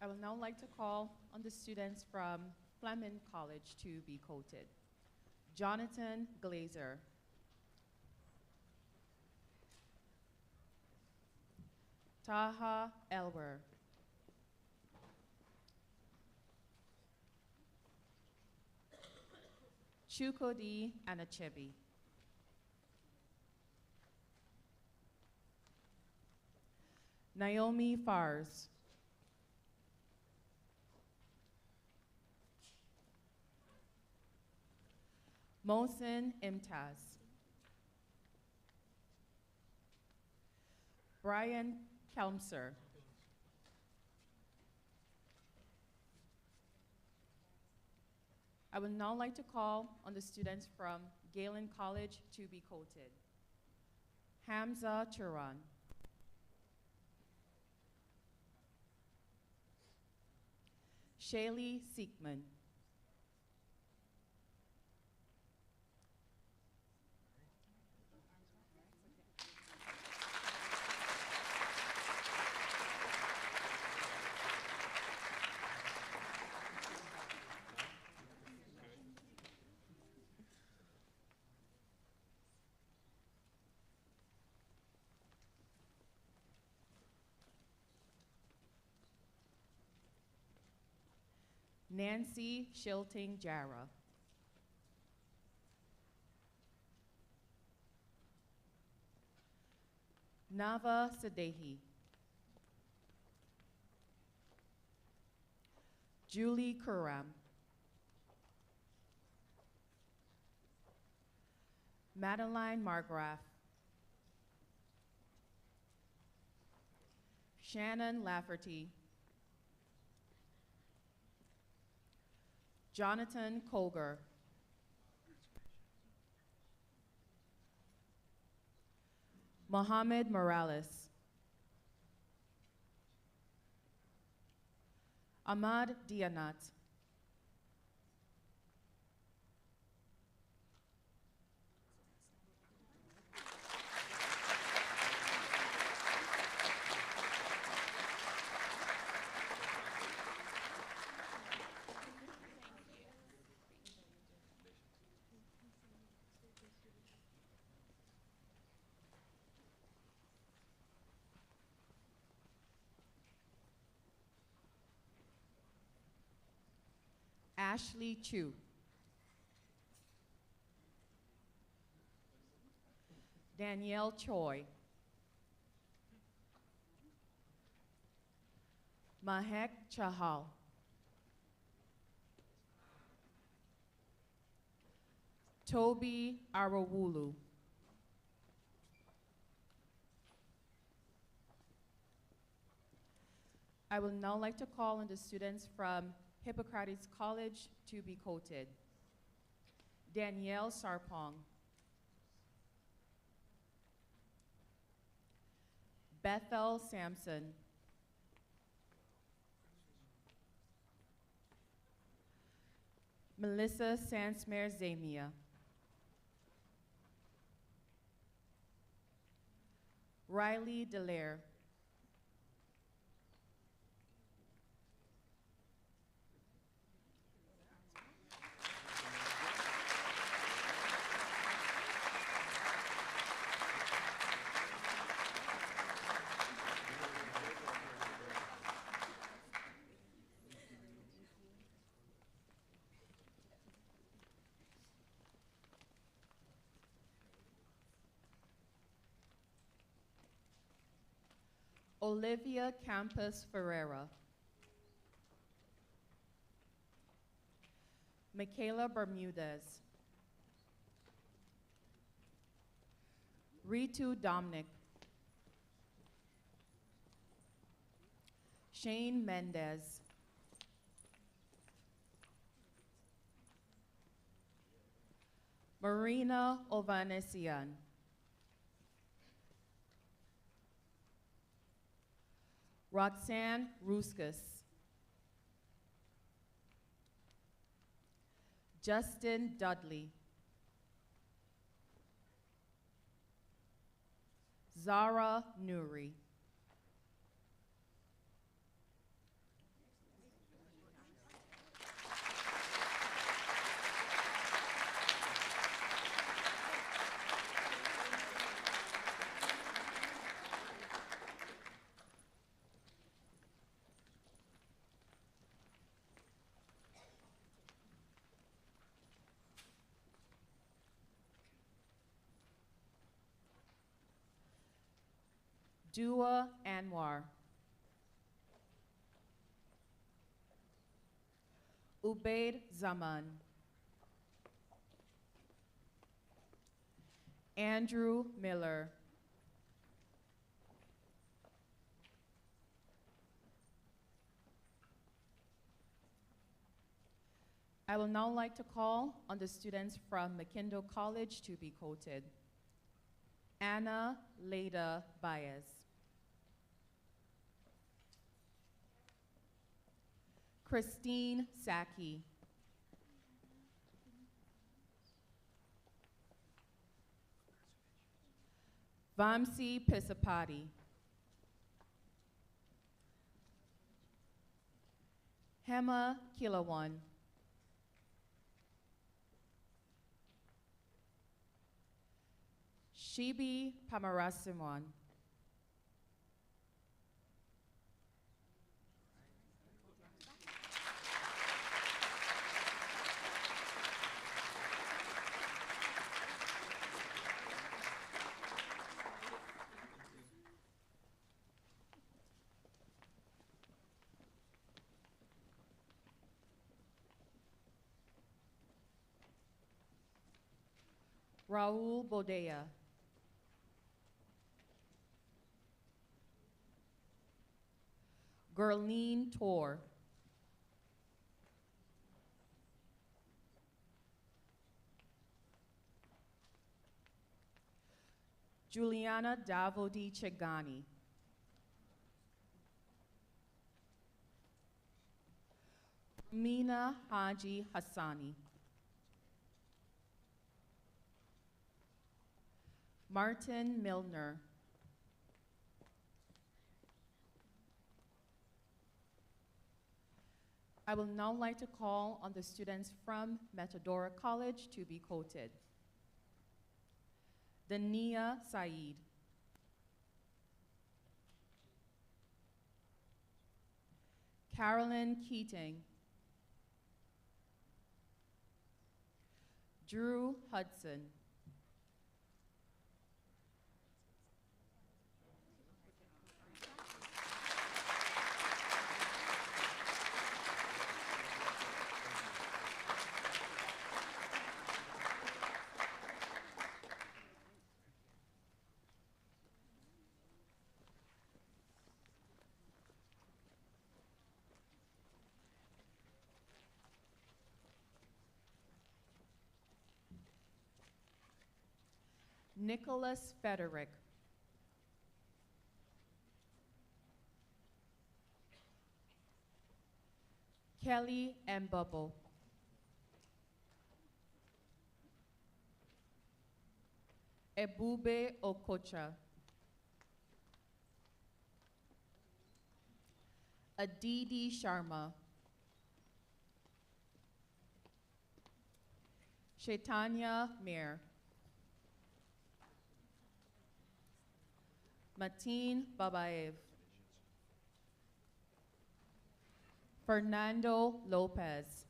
Speaker 6: I would now like to call on the students from Fleming College to be quoted. Jonathan Glazer. Taha Elwer. Chukodi Anachebi. Naomi Fars. Mohsen Imtaz. Brian Kelmser. I would now like to call on the students from Galen College to be quoted. Hamza Turan. Shaylee Siekman. Nancy Shilting Jara. Nava Sadehi. Julie Kuram. Madeline Margraf. Shannon Lafferty. Jonathan Colger. Mohamed Morales, Ahmad Dianat, Ashley Chu, Danielle Choi, Mahek Chahal, Toby Arawulu, I would now like to call on the students from Hippocrates College to be quoted. Danielle Sarpong, Bethel Sampson, Melissa Sansmer Zamia, Riley Delaire, Olivia Campos Ferreira, Michaela Bermudez, Ritu Dominic, Shane Mendez, Marina Ovanesian, Roxanne Ruskus, Justin Dudley, Zara Nuri, Dua Anwar, Ubaid Zaman, Andrew Miller, I will now like to call on the students from McKindo College to be quoted. Anna Leda Baez, Christine Saki, Vamsi Pisapati, Hema Kilawan, Shibi Pamarasiman, Raul Bodea, Gerline Tor, Juliana Davodi Chegani. Mina Haji Hassani. Martin Milner. I will now like to call on the students from Metadora College to be quoted. Dania Saeed. Carolyn Keating. Drew Hudson. Nicholas Federick. Kelly Mbabo. Ebube Okocha. Aditi Sharma. Chaitanya Mir. Mateen Babaev. Fernando Lopez.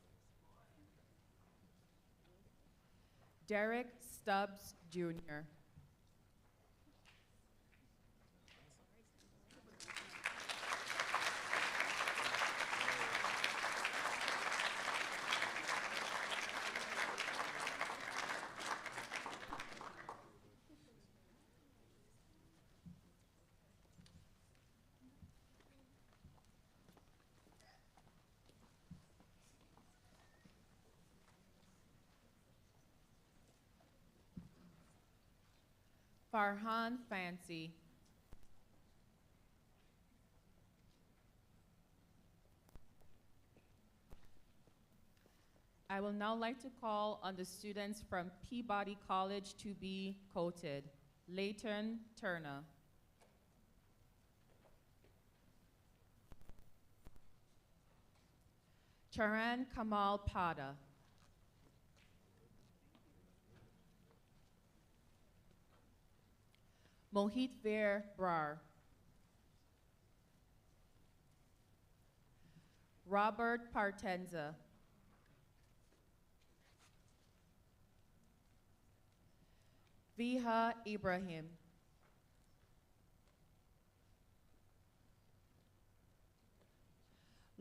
Speaker 6: Derek Stubbs, Jr. Farhan Fancy. I will now like to call on the students from Peabody College to be quoted. Leighton Turner. Charan Kamal Pada. Mohit Veer Brar. Robert Partenza. Viha Ibrahim.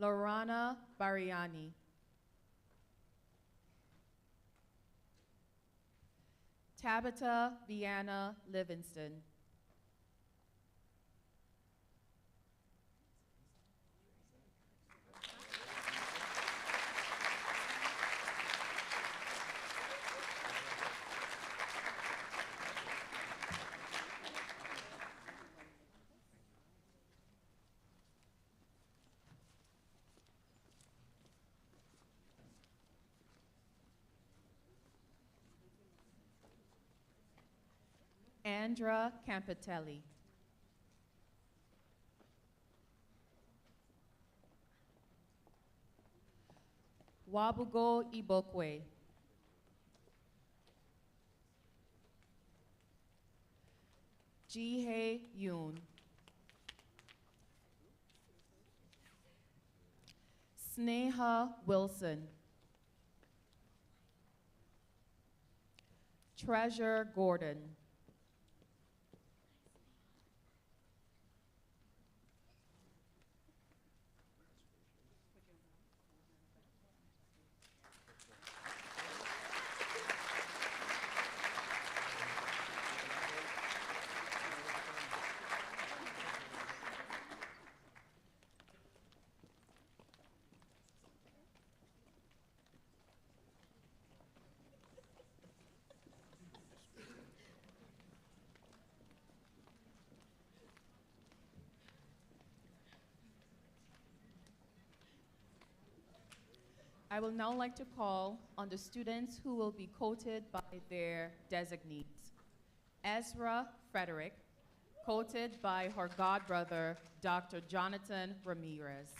Speaker 6: Lorana Bariani. Tabitha Viana Livingston. Andra Campitelli. Wabugo Ibokwe. Jihae Yoon. Sneha Wilson. Treasure Gordon. I will now like to call on the students who will be quoted by their designees. Ezra Frederick, quoted by her godbrother, Dr. Jonathan Ramirez.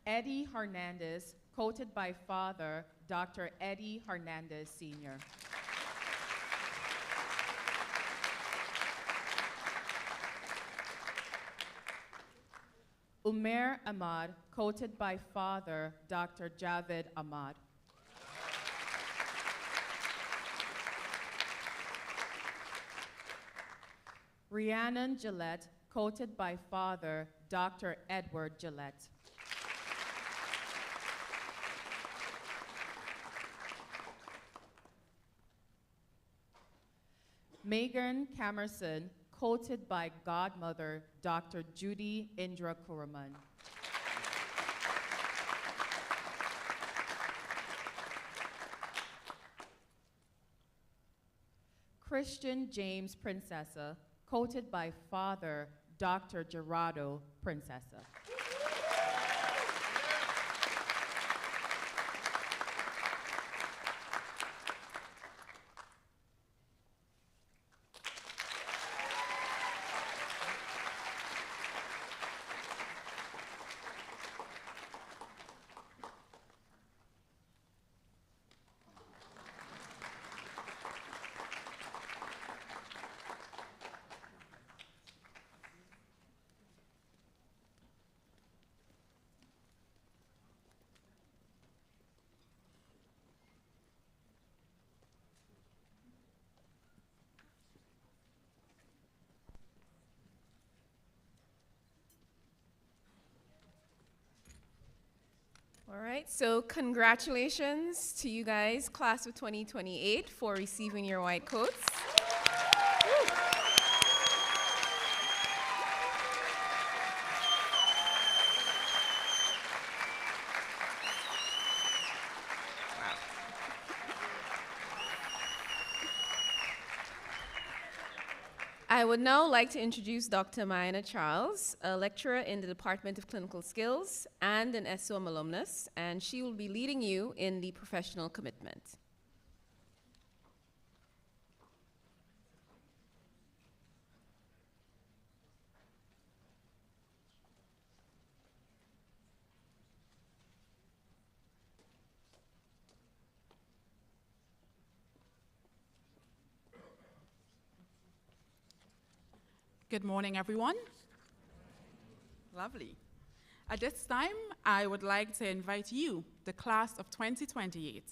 Speaker 6: Eddie Hernandez, quoted by father, Dr. Eddie Hernandez, Sr. Umair Ahmad, quoted by father, Dr. Javed Ahmad. Rhiannon Gillette, quoted by father, Dr. Edward Gillette. Megan Camerson, quoted by godmother, Dr. Judy Indra Kuraman. Christian James Princessa, quoted by father, Dr. Gerardo Princessa.
Speaker 1: All right, so congratulations to you guys, class of 2028, for receiving your white coats. Woo. I would now like to introduce Dr. Mayana Charles, a lecturer in the Department of Clinical Skills and an SOM alumnus, and she will be leading you in the professional commitment.
Speaker 7: Good morning, everyone. Lovely. At this time, I would like to invite you, the class of 2028,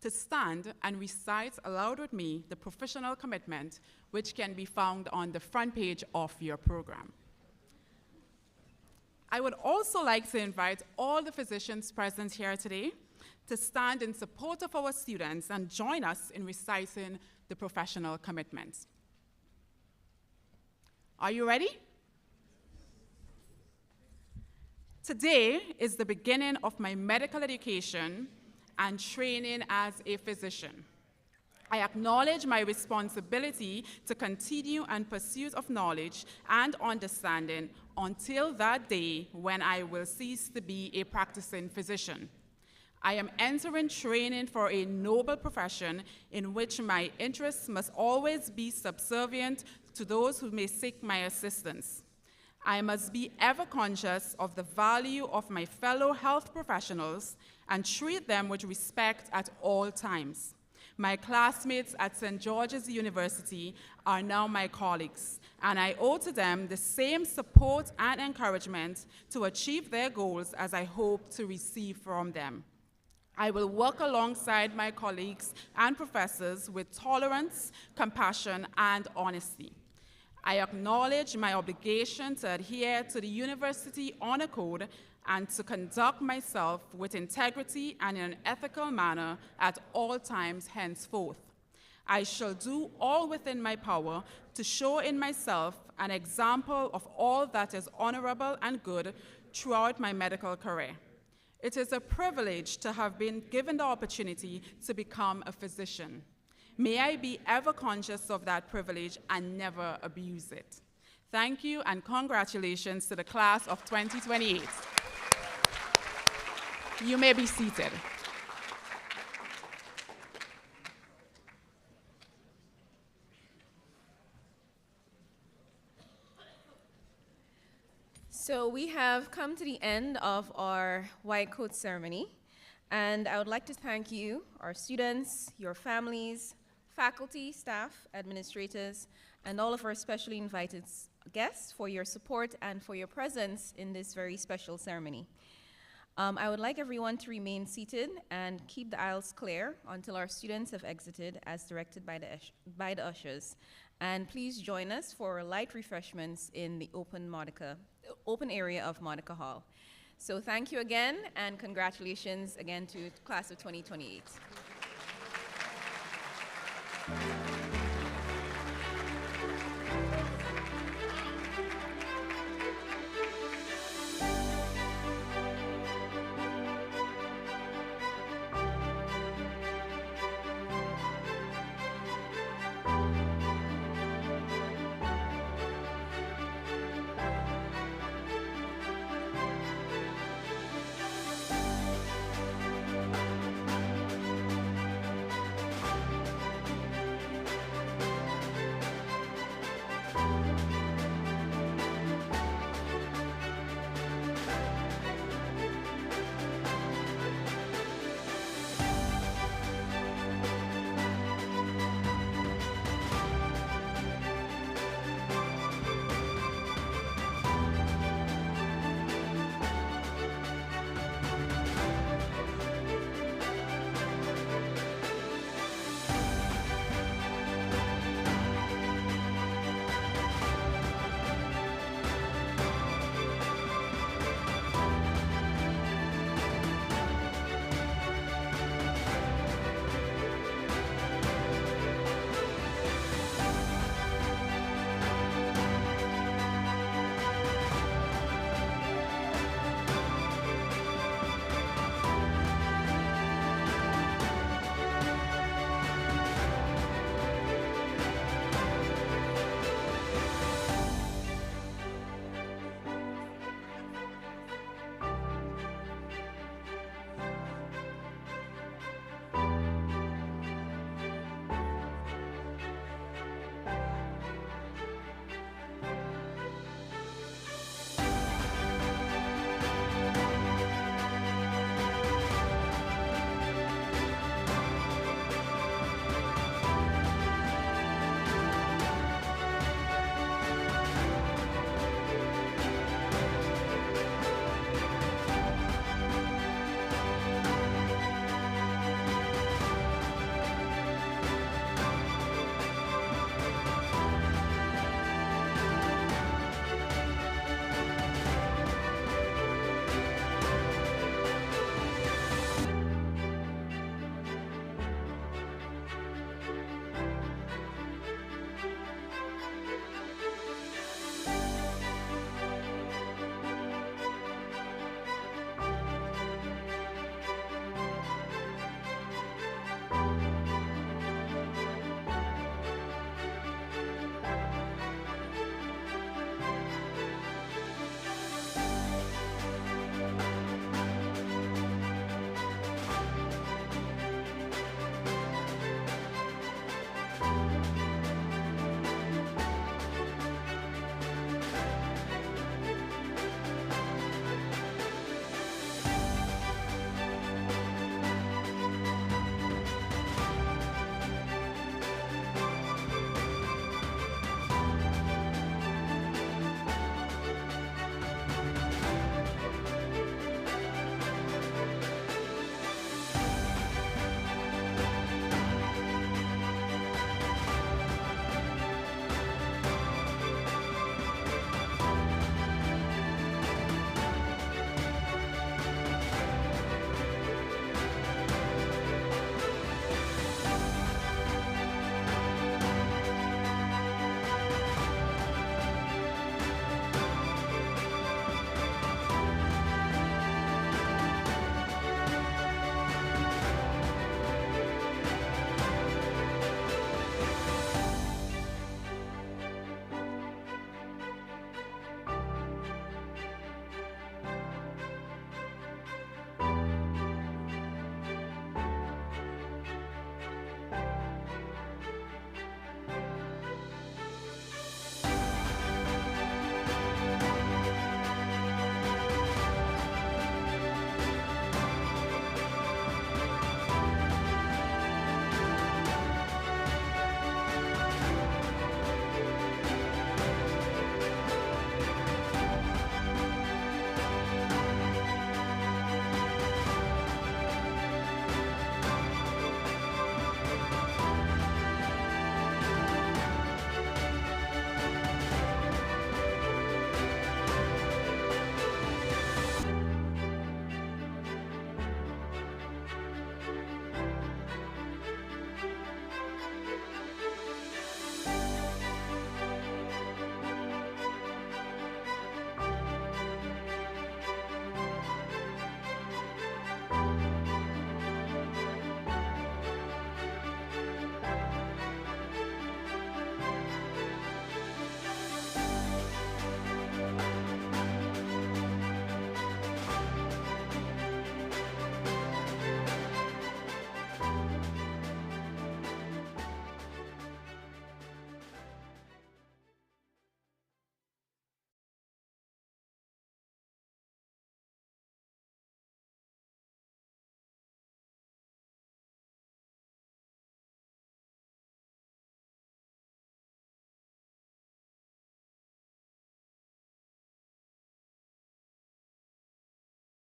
Speaker 7: to stand and recite aloud with me the professional commitment, which can be found on the front page of your program. I would also like to invite all the physicians present here today to stand in support of our students and join us in reciting the professional commitment. Are you ready? Today is the beginning of my medical education and training as a physician. I acknowledge my responsibility to continue in pursuit of knowledge and understanding until that day when I will cease to be a practicing physician. I am entering training for a noble profession in which my interests must always be subservient to those who may seek my assistance. I must be ever conscious of the value of my fellow health professionals and treat them with respect at all times. My classmates at St. George's University are now my colleagues, and I owe to them the same support and encouragement to achieve their goals as I hope to receive from them. I will work alongside my colleagues and professors with tolerance, compassion, and honesty. I acknowledge my obligation to adhere to the University Honor Code and to conduct myself with integrity and in an ethical manner at all times henceforth. I shall do all within my power to show in myself an example of all that is honorable and good throughout my medical career. It is a privilege to have been given the opportunity to become a physician. May I be ever conscious of that privilege and never abuse it. Thank you and congratulations to the class of 2028. You may be seated.
Speaker 1: So we have come to the end of our white coat ceremony, and I would like to thank you, our students, your families, faculty, staff, administrators, and all of our specially invited guests for your support and for your presence in this very special ceremony. I would like everyone to remain seated and keep the aisles clear until our students have exited as directed by the ushers. And please join us for light refreshments in the open area of Monica Hall. So thank you again, and congratulations again to class of 2028.